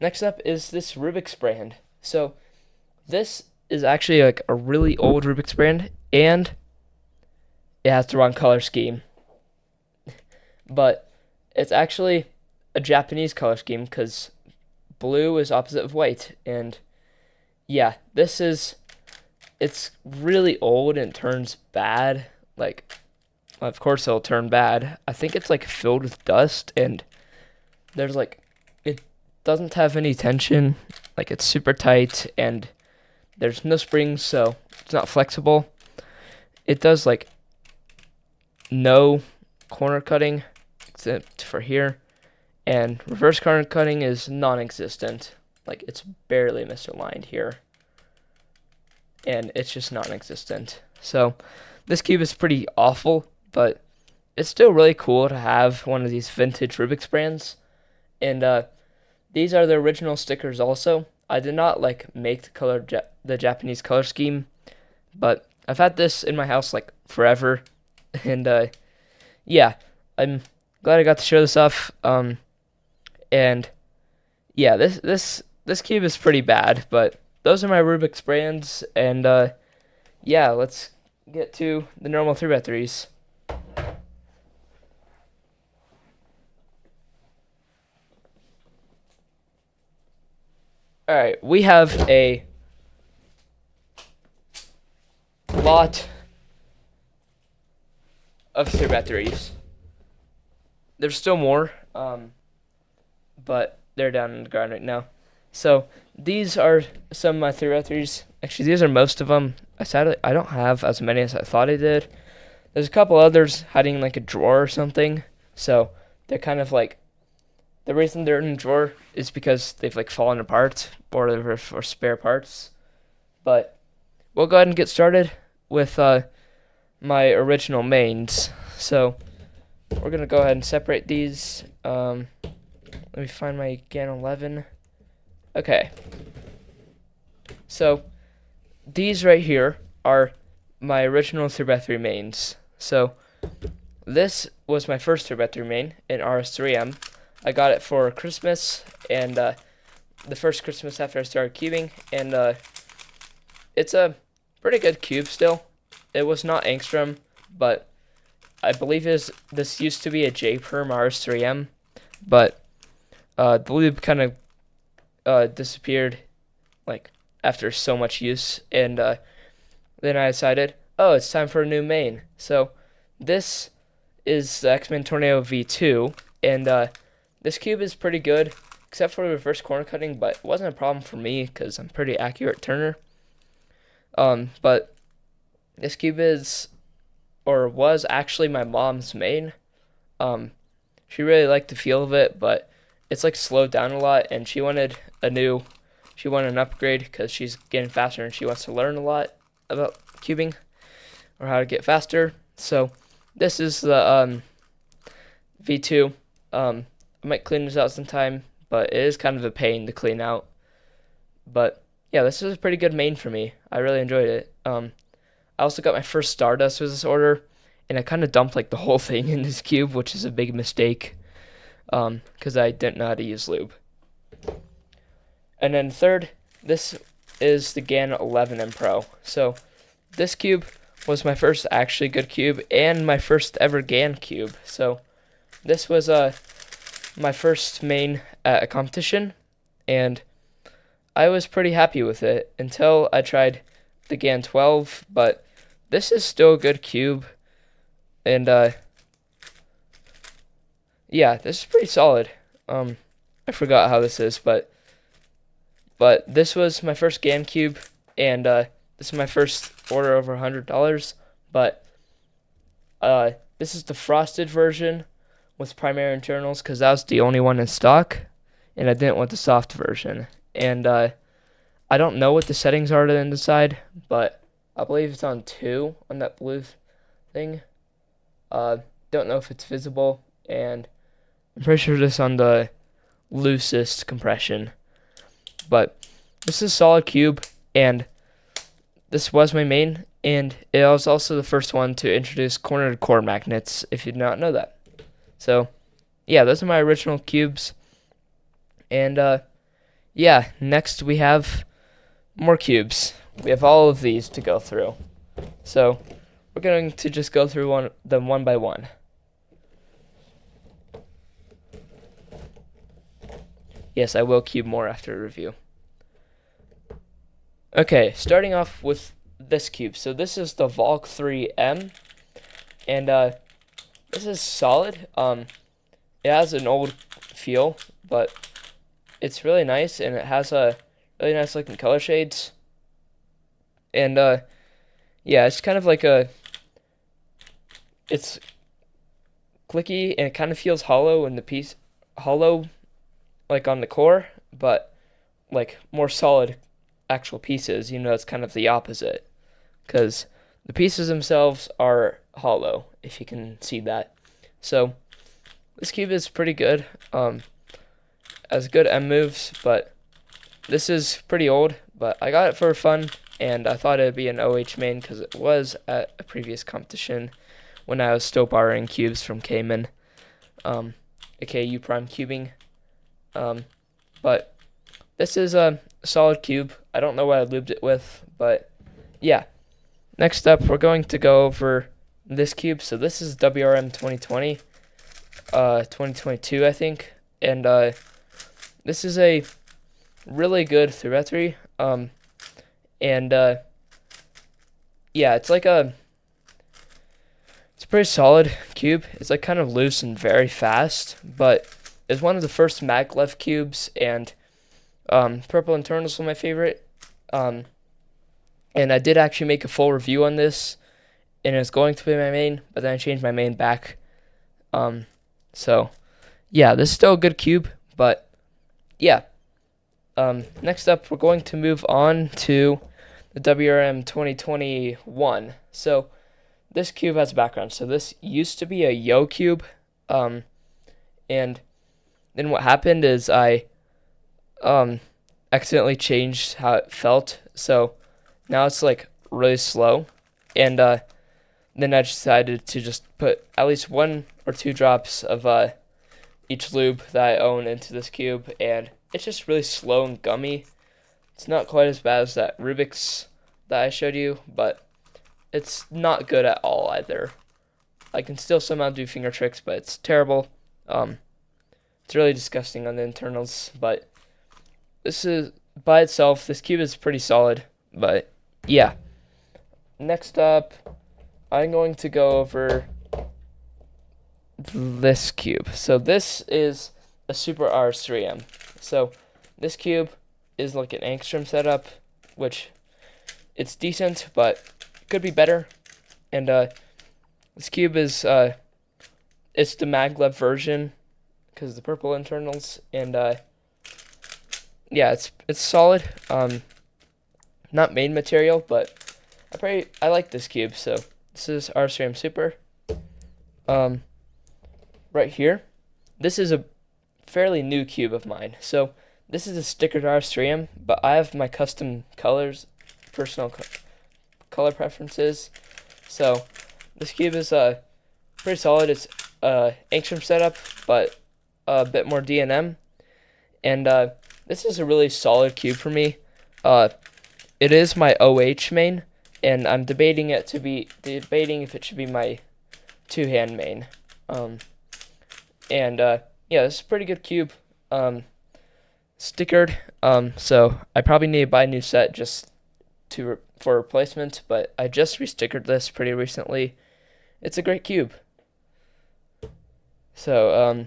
next up is this Rubik's brand. So this is actually like a really old Rubik's brand, and it has the wrong color scheme. But it's actually a Japanese color scheme because blue is opposite of white. And yeah, it's really old and turns bad. Like, of course it'll turn bad. I think it's like filled with dust, and there's like, it doesn't have any tension. Like, it's super tight, and there's no springs, so it's not flexible. It does like no corner cutting except for here, and reverse corner cutting is non-existent. Like, it's barely misaligned here, and it's just non-existent. So this cube is pretty awful, but it's still really cool to have one of these vintage Rubik's brands. And these are the original stickers also. I did not like make the Japanese color scheme, but I've had this in my house like forever. And yeah, I'm glad I got to show this off. And yeah, this cube is pretty bad, but those are my Rubik's brands. And yeah, let's get to the normal 3x3s. Alright, we have a lot of 3x3s. There's still more, but they're down on the ground right now. So these are some of my 3x3s. Actually, these are most of them. I don't have as many as I thought I did. There's a couple others hiding in like a drawer or something. So they're kind of like, the reason they're in a drawer is because they've like fallen apart or they're for spare parts. But we'll go ahead and get started with my original mains. So we're gonna go ahead and separate these. Let me find my GAN 11. Okay. So these right here are my original 3x3 mains. So this was my first 3x3 main in RS3M. I got it for Christmas, and the first Christmas after I started cubing, and it's a pretty good cube still. It was not angstrom, but I believe this used to be a J-Perm RS3M, but the lube kind of disappeared like after so much use, and then I decided, oh, it's time for a new main. So this is the X-Men Tornado V2, and this cube is pretty good, except for the reverse corner cutting, but it wasn't a problem for me because I'm pretty accurate turner. But this cube is, or was actually my mom's main. She really liked the feel of it, but it's like slowed down a lot, and she wanted an upgrade because she's getting faster and she wants to learn a lot about cubing or how to get faster. So this is the V2. I might clean this out sometime, but it is kind of a pain to clean out. But yeah, this is a pretty good main for me. I really enjoyed it. I also got my first Stardust with this order, and I kind of dumped like the whole thing in this cube, which is a big mistake, because I didn't know how to use lube. And then third, this is the GAN 11M Pro. So this cube was my first actually good cube and my first ever GAN cube. So this was my first main at a competition, and I was pretty happy with it until I tried the GAN 12, but this is still a good cube, and yeah, this is pretty solid. I forgot how this is, but this was my first GAN cube, and this is my first order over $100. But this is the frosted version with primary internals because that was the only one in stock, and I didn't want the soft version. And I don't know what the settings are to the inside, but I believe it's on 2 on that blue thing. Don't know if it's visible, and I'm pretty sure this on the loosest compression. But this is a solid cube, and this was my main, and it was also the first one to introduce cornered core magnets, if you did not know that. So, yeah, those are my original cubes. And, yeah, next we have more cubes. We have all of these to go through. So, we're going to just go through them one by one. Yes, I will cube more after a review. Okay, starting off with this cube. So this is the Valk 3M, and this is solid. It has an old feel, but it's really nice, and it has a really nice looking color shades. And yeah, it's kind of like it's clicky, and it kind of feels hollow in the piece, hollow like on the core, but like more solid actual pieces. It's kind of the opposite, because the pieces themselves are hollow, if you can see that. So this cube is pretty good, has good M moves, but this is pretty old, but I got it for fun, and I thought it'd be an OH main because it was at a previous competition when I was still borrowing cubes from Cayman, aka U Prime Cubing. But this is a solid cube. I don't know what I lubed it with, but yeah. Next up, we're going to go over this cube. So this is WRM 2020, 2022, I think. And this is a really good 3x3. And yeah, it's a pretty solid cube. It's like kind of loose and very fast, but it's one of the first maglev cubes, and purple internals were my favorite. And I did actually make a full review on this, and it was going to be my main, but then I changed my main back. So yeah, this is still a good cube, but yeah. Next up, we're going to move on to the WRM 2021. So this cube has a background. So this used to be a Yo cube, and then what happened is I accidentally changed how it felt. So now it's like really slow, and then I decided to just put at least 1 or 2 drops of each lube that I own into this cube, and it's just really slow and gummy. It's not quite as bad as that Rubik's that I showed you, but it's not good at all either. I can still somehow do finger tricks, but it's terrible. It's really disgusting on the internals, but this is, by itself, this cube is pretty solid, but yeah. Next up, I'm going to go over this cube. So this is a Super RS3M. So this cube is like an angstrom setup, which it's decent, but could be better. And this cube is it's the maglev version because the purple internals, and yeah, it's solid. Not main material, but I like this cube. So this is RS3M Super. Right here, this is a fairly new cube of mine. So this is a stickered RS3M, but I have my custom colors, personal color preferences. So this cube is pretty solid. It's angstrom setup, but a bit more DNM, and this is a really solid cube for me. It is my OH main, and I'm debating if it should be my 2-hand main. And yeah, this is a pretty good cube. This stickered. So I probably need to buy a new set just for replacement, but I just restickered this pretty recently. It's a great cube. So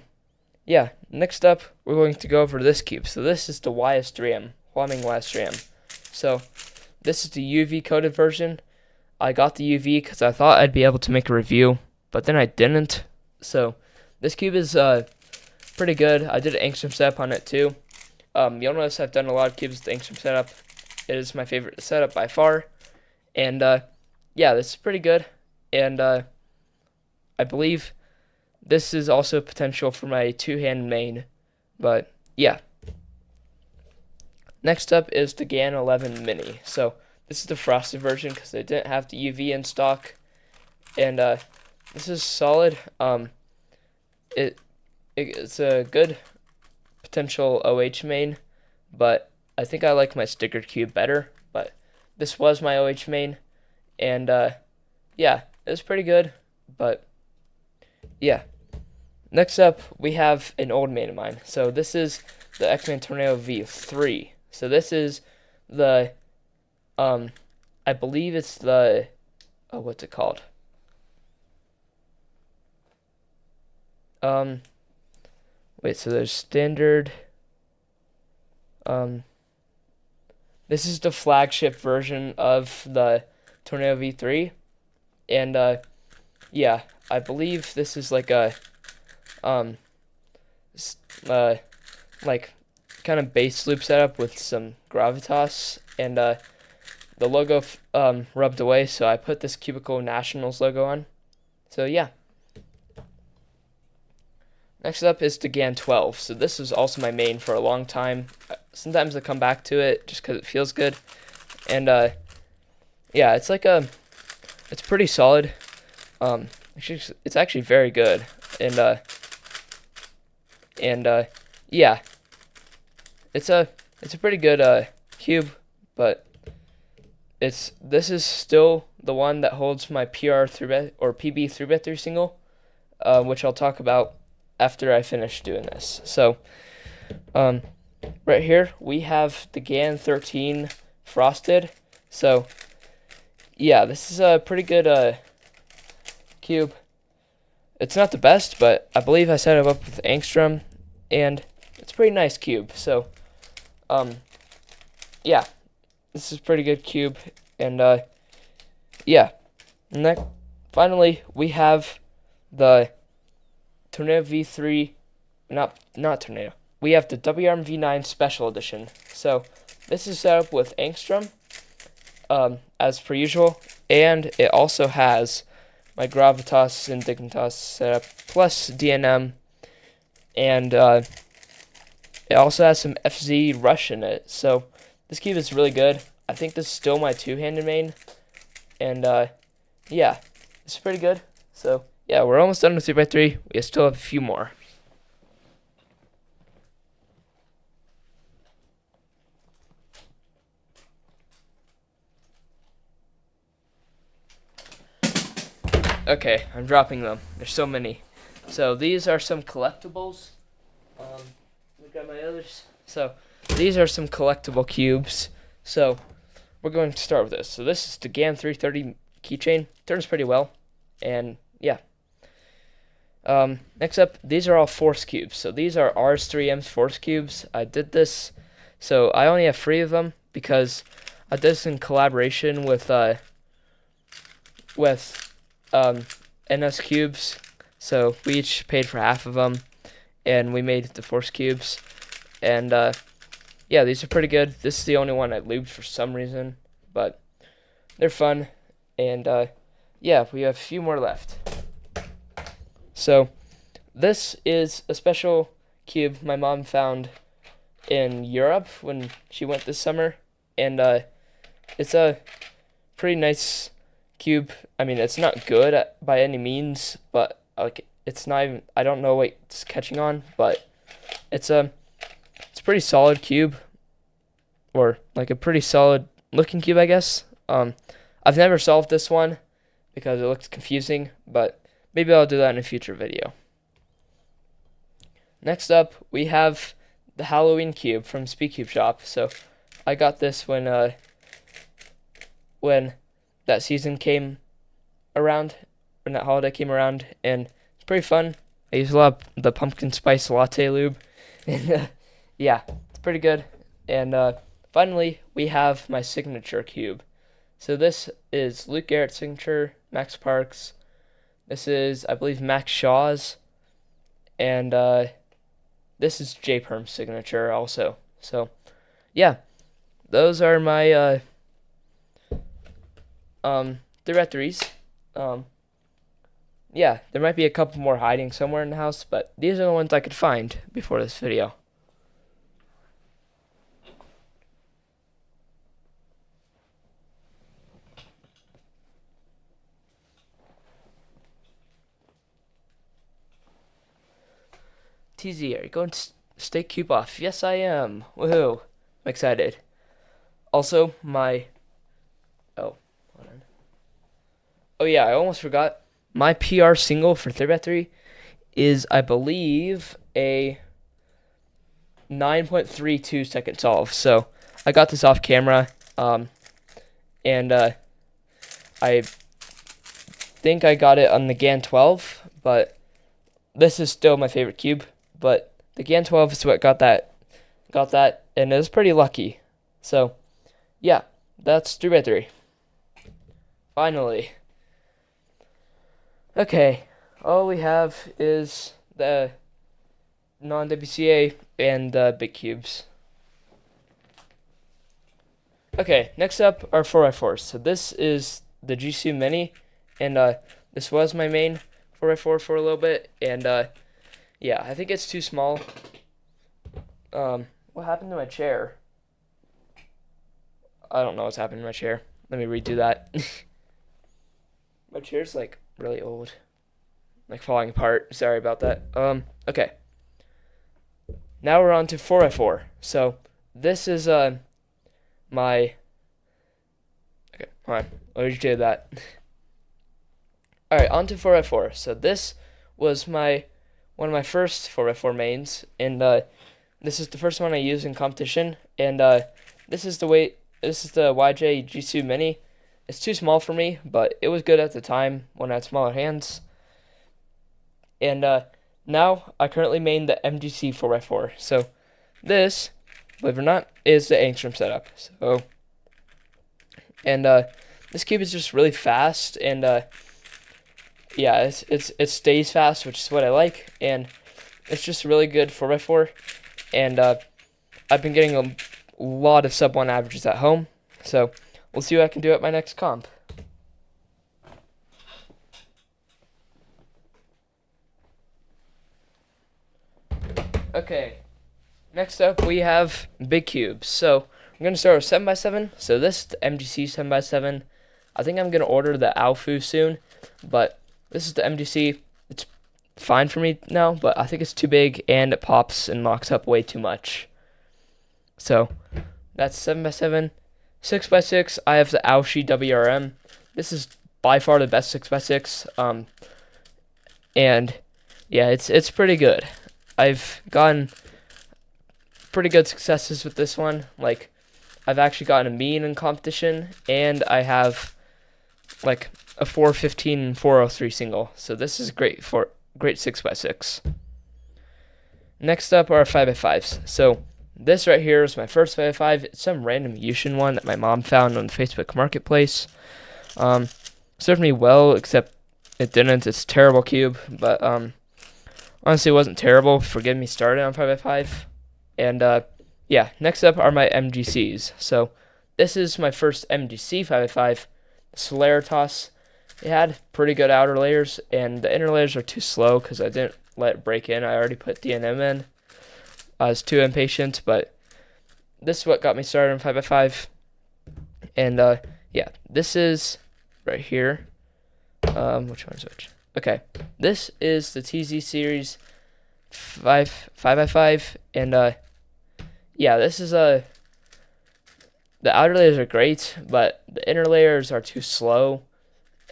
yeah, next up we're going to go over this cube. So this is the YS3M, Huaming YS3M. So this is the UV coated version. I got the UV because I thought I'd be able to make a review, but then I didn't. So this cube is pretty good. I did an angstrom setup on it too. You'll notice I've done a lot of cubes with the angstrom setup. It is my favorite setup by far. And yeah, this is pretty good. And I believe this is also potential for my two-hand main. But yeah. Next up is the GAN 11 Mini. So this is the frosted version because they didn't have the UV in stock. And this is solid. It's a good potential OH main, but I think I like my stickered cube better. But this was my OH main, and yeah, it was pretty good. But yeah, next up we have an old main of mine. So this is the X-Man Tornado V3. So this is the I believe it's the what's it called? Wait, so there's standard. This is the flagship version of the Tornado V3, and yeah, I believe this is like a like kind of bass loop setup with some gravitas, and the logo rubbed away, so I put this Cubicle Nationals logo on. So yeah. Next up is the GAN 12. So this is also my main for a long time. Sometimes I come back to it just because it feels good. And yeah, it's pretty solid. It's actually very good. And yeah, it's a pretty good cube, but this is still the one that holds my PR 3-bit or PB 3x3 single, which I'll talk about after I finish doing this. So right here we have the GAN 13 frosted. So yeah, this is a pretty good cube. It's not the best, but I believe I set it up with angstrom, and it's a pretty nice cube. So yeah, this is a pretty good cube. And yeah, and finally we have the Tornado V3, not Tornado. We have the WRM V9 Special Edition. So this is set up with angstrom, as per usual, and it also has my gravitas and dignitas setup plus DNM, and it also has some FZ Rush in it. So this cube is really good. I think this is still my two-handed main, and yeah, it's pretty good. So yeah, we're almost done with 3x3. We still have a few more. Okay, I'm dropping them. There's so many. So these are some collectibles. Look at my others. So these are some collectible cubes. So we're going to start with this. So this is the GAN 330 keychain. Turns pretty well, and yeah. Next up, these are all force cubes. So these are RS3M's force cubes. I did this, so I only have 3 of them because I did this in collaboration with NS Cubes. So we each paid for half of them, and we made the force cubes. And yeah, these are pretty good. This is the only one I lubed for some reason, but they're fun. And yeah, we have a few more left. So this is a special cube my mom found in Europe when she went this summer, and it's a pretty nice cube. I mean, it's not good by any means, but like it's not even, I don't know what it's catching on, but it's a pretty solid cube, or like a pretty solid looking cube, I guess. I've never solved this one because it looks confusing, but maybe I'll do that in a future video. Next up, we have the Halloween cube from SpeedCube Shop. So I got this when that season came around, when that holiday came around, and it's pretty fun. I use a lot of the pumpkin spice latte lube, and yeah, it's pretty good. And finally, we have my signature cube. So this is Luke Garrett's signature, Max Parks. This is, I believe, Max Shaw's, and this is J Perm's signature also. So yeah, those are my 3x3s. Yeah, there might be a couple more hiding somewhere in the house, but these are the ones I could find before this video. TZ, are you going to stay cube off? Yes, I am. Woohoo. I'm excited. Also, oh, hold on. Oh yeah, I almost forgot. My PR single for 3x3 is, I believe, a 9.32 second solve. So I got this off camera, and I think I got it on the GAN 12, but this is still my favorite cube. But the GAN 12 is what got that, and it was pretty lucky. So yeah, that's 3x3. Finally. Okay, all we have is the non-WCA and the big cubes. Okay, next up are 4x4s. So this is the Jisoo Mini, and this was my main 4x4 for a little bit, and yeah, I think it's too small. What happened to my chair? I don't know what's happened to my chair. Let me redo that. My chair's like really old, like falling apart. Sorry about that. Okay. Now we're on to 4x4. So this is my. Okay, hold on. Let me do that. All right, on to 4x4. So this was one of my first 4x4 mains, and this is the first one I used in competition. And this is the YJ Jisoo Mini. It's too small for me, but it was good at the time when I had smaller hands. And now I currently main the MGC 4x4. So this, believe it or not, is the Angstrom setup. So, and this cube is just really fast, and yeah, it stays fast, which is what I like, and it's just really good 4x4. And I've been getting a lot of sub 1 averages at home, so we'll see what I can do at my next comp. Okay, next up we have big cubes. So I'm going to start with 7x7. So this is the MGC 7x7. I think I'm going to order the Alfu soon, but this is the MGC. It's fine for me now, but I think it's too big and it pops and locks up way too much. So that's 7x7. 6x6, I have the Aoshi WRM. This is by far the best 6x6. And yeah, it's pretty good. I've gotten pretty good successes with this one. Like, I've actually gotten a mean in competition, and I have like a 415 and 403 single. So this is great 6x6. Next up are 5x5s. So this right here is my first 5x5. It's some random Yushin one that my mom found on the Facebook Marketplace. Served me well, except it didn't. It's a terrible cube, but honestly, it wasn't terrible for getting me started on 5x5. And yeah, next up are my MGCs. So this is my first MGC 5x5, Solaritas. It had pretty good outer layers, and the inner layers are too slow because I didn't let it break in. I already put DNM in. I was too impatient, but this is what got me started on 5x5. And yeah, this is right here. Which one is which? Okay, this is the TZ Series 5x5, and yeah, this is the outer layers are great, but the inner layers are too slow.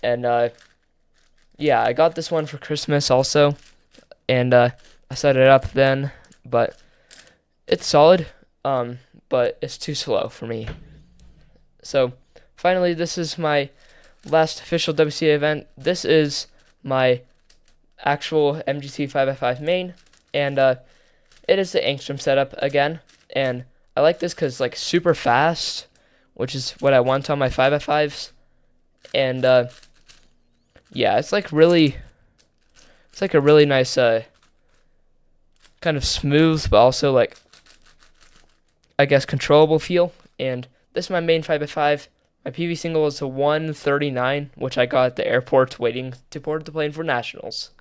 And yeah, I got this one for Christmas also, and I set it up then, but It's solid, but it's too slow for me. So finally, this is my last official WCA event. This is my actual MGC 5x5 main, and it is the Angstrom setup again. And I like this because like super fast, which is what I want on my 5x5s. And yeah, it's like a really nice kind of smooth, but also like I guess controllable feel. And this is my main 5x5. My PV single is a 139, which I got at the airport waiting to board the plane for nationals.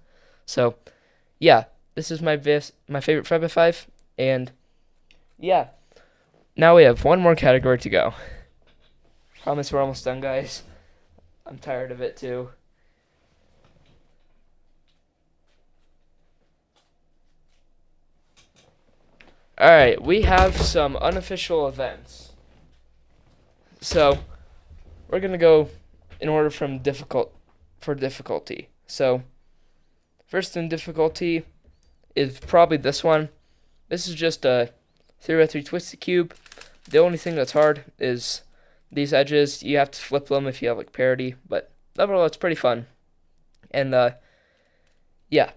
So, yeah, this is my favorite 5x5, and yeah, now we have one more category to go. Promise we're almost done, guys. I'm tired of it too. Alright, we have some unofficial events. So, we're gonna go in order from difficulty. So, first in difficulty is probably this one. This is just a 3x3 twisted cube. The only thing that's hard is these edges. You have to flip them if you have like parity, but overall it's pretty fun. And yeah.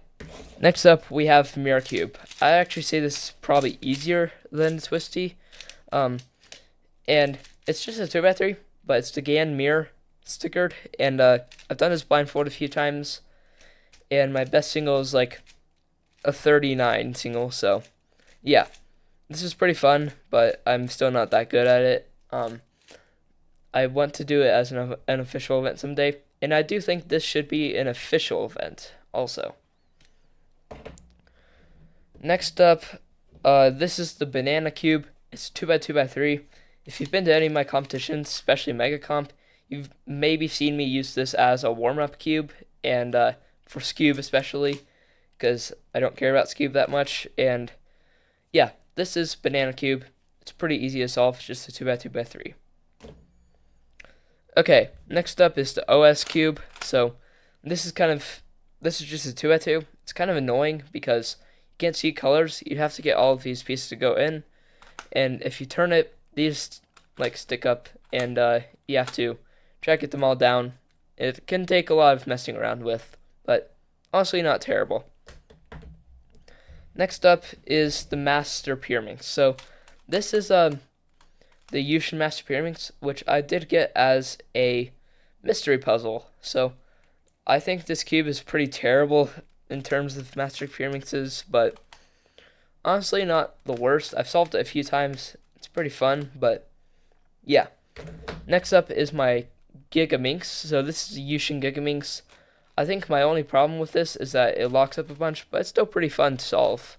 Next up we have mirror cube. I actually say this is probably easier than twisty. And it's just a 2x3, but it's the GAN mirror stickered, and I've done this blindfold a few times, and my best single is like a 39 single, so yeah, this is pretty fun, but I'm still not that good at it. I want to do it as an official event someday, and I do think this should be an official event also. Next up, this is the banana cube. It's 2x2x3. If you've been to any of my competitions, especially Mega Comp, you've maybe seen me use this as a warm-up cube, and for Scube especially, because I don't care about Scube that much. And yeah, this is banana cube. It's pretty easy to solve. It's just a 2x2x3. Okay, next up is the OS cube. So this is just a 2x2. It's kind of annoying because you can't see colors. You have to get all of these pieces to go in, and if you turn it, these like stick up, and you have to try to get them all down. It can take a lot of messing around with, but honestly not terrible. Next up is the Master Pyraminx. So this is the Yushin Master Pyraminx, which I did get as a mystery puzzle. So I think this cube is pretty terrible in terms of Master Pyraminxes, but honestly not the worst. I've solved it a few times. It's pretty fun, but yeah. Next up is my Gigaminx. So this is a Yushin Gigaminx. I think my only problem with this is that it locks up a bunch, but it's still pretty fun to solve.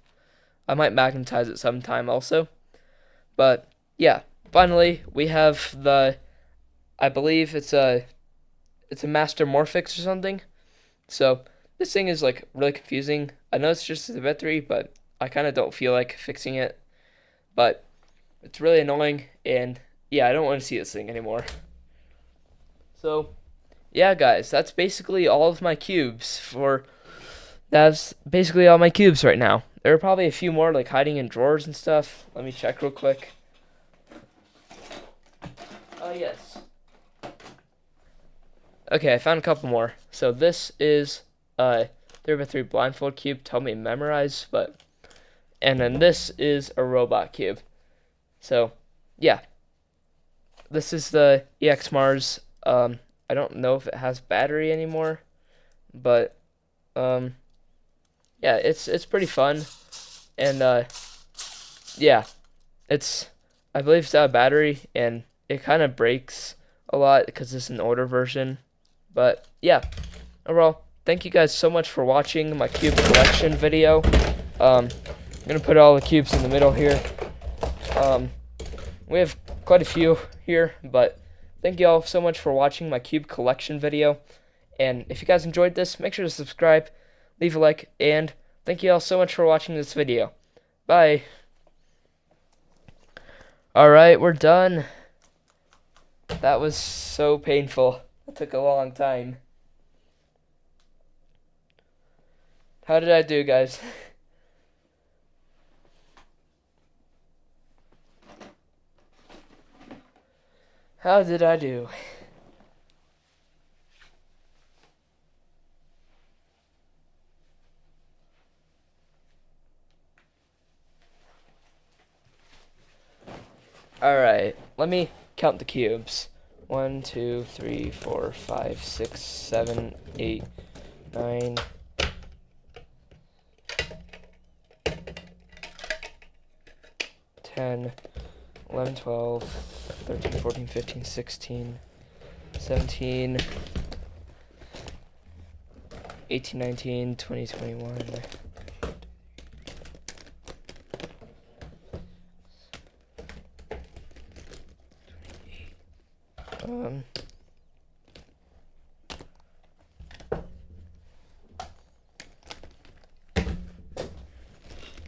I might magnetize it sometime also. But yeah, finally we have I believe it's a Master Morphix or something. So this thing is like really confusing. I know it's just a battery, but I kind of don't feel like fixing it. But it's really annoying, and yeah, I don't want to see this thing anymore. So yeah, guys, that's basically all of my cubes that's basically all my cubes right now. There are probably a few more like hiding in drawers and stuff. Let me check real quick. Oh, yes. Okay, I found a couple more. So this is 3x3 blindfold cube. Tell me memorize, and then this is a robot cube. So yeah, this is the EX Mars. I don't know if it has battery anymore, but yeah, it's pretty fun, and yeah, I believe it's out of battery, and it kind of breaks a lot because it's an older version. But yeah, overall, thank you guys so much for watching my cube collection video. I'm gonna put all the cubes in the middle here. We have quite a few here, but thank you all so much for watching my cube collection video. And if you guys enjoyed this, make sure to subscribe, leave a like, and thank you all so much for watching this video. Bye. Alright, we're done. That was so painful. It took a long time. How did I do, guys? How did I do? Alright, let me count the cubes. 1, 2, 3, 4, 5, 6, 7, 8, 9, 10, 11, 12, 13, 14, 15, 16, 17, 18, 19, 20, 21.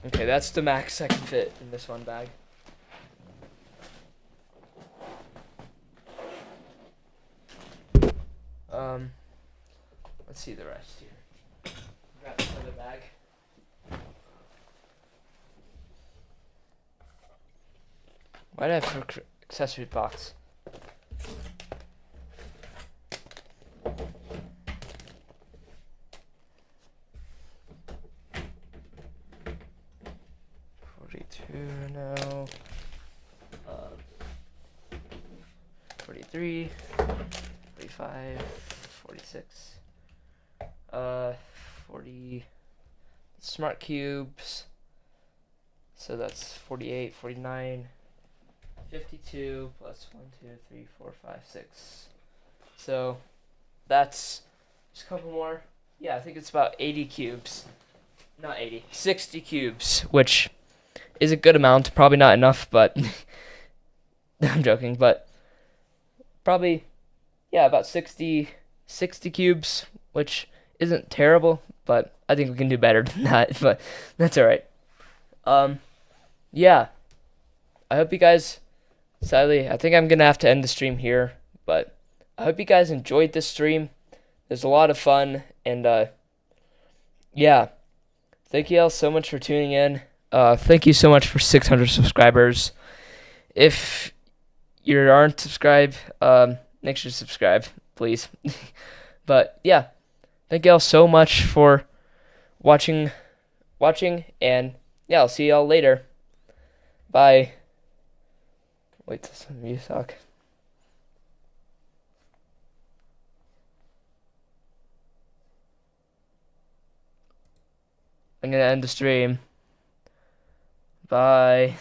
Okay, that's the max I can fit in this one bag. Let's see the rest here. Grab another bag. Why did I have for accessory box? Now, 43, 45, 46, 40 smart cubes, so that's 48, 49, 52 plus 1, 2, 3, 4, 5, 6. So that's just a couple more. Yeah, I think it's about 80 cubes. Not 80, 60 cubes, which is a good amount. Probably not enough, but I'm joking. But probably, yeah, about 60 cubes, which isn't terrible, but I think we can do better than that. But that's all right. Yeah, I hope you guys. Sadly, I think I'm gonna have to end the stream here, but I hope you guys enjoyed this stream. There's a lot of fun, and yeah, thank you all so much for tuning in. Thank you so much for 600 subscribers. If you aren't subscribed, make sure to subscribe, please. But yeah, thank you all so much for watching, and yeah, I'll see y'all later. Bye. Wait, this music. I'm gonna end the stream. Bye.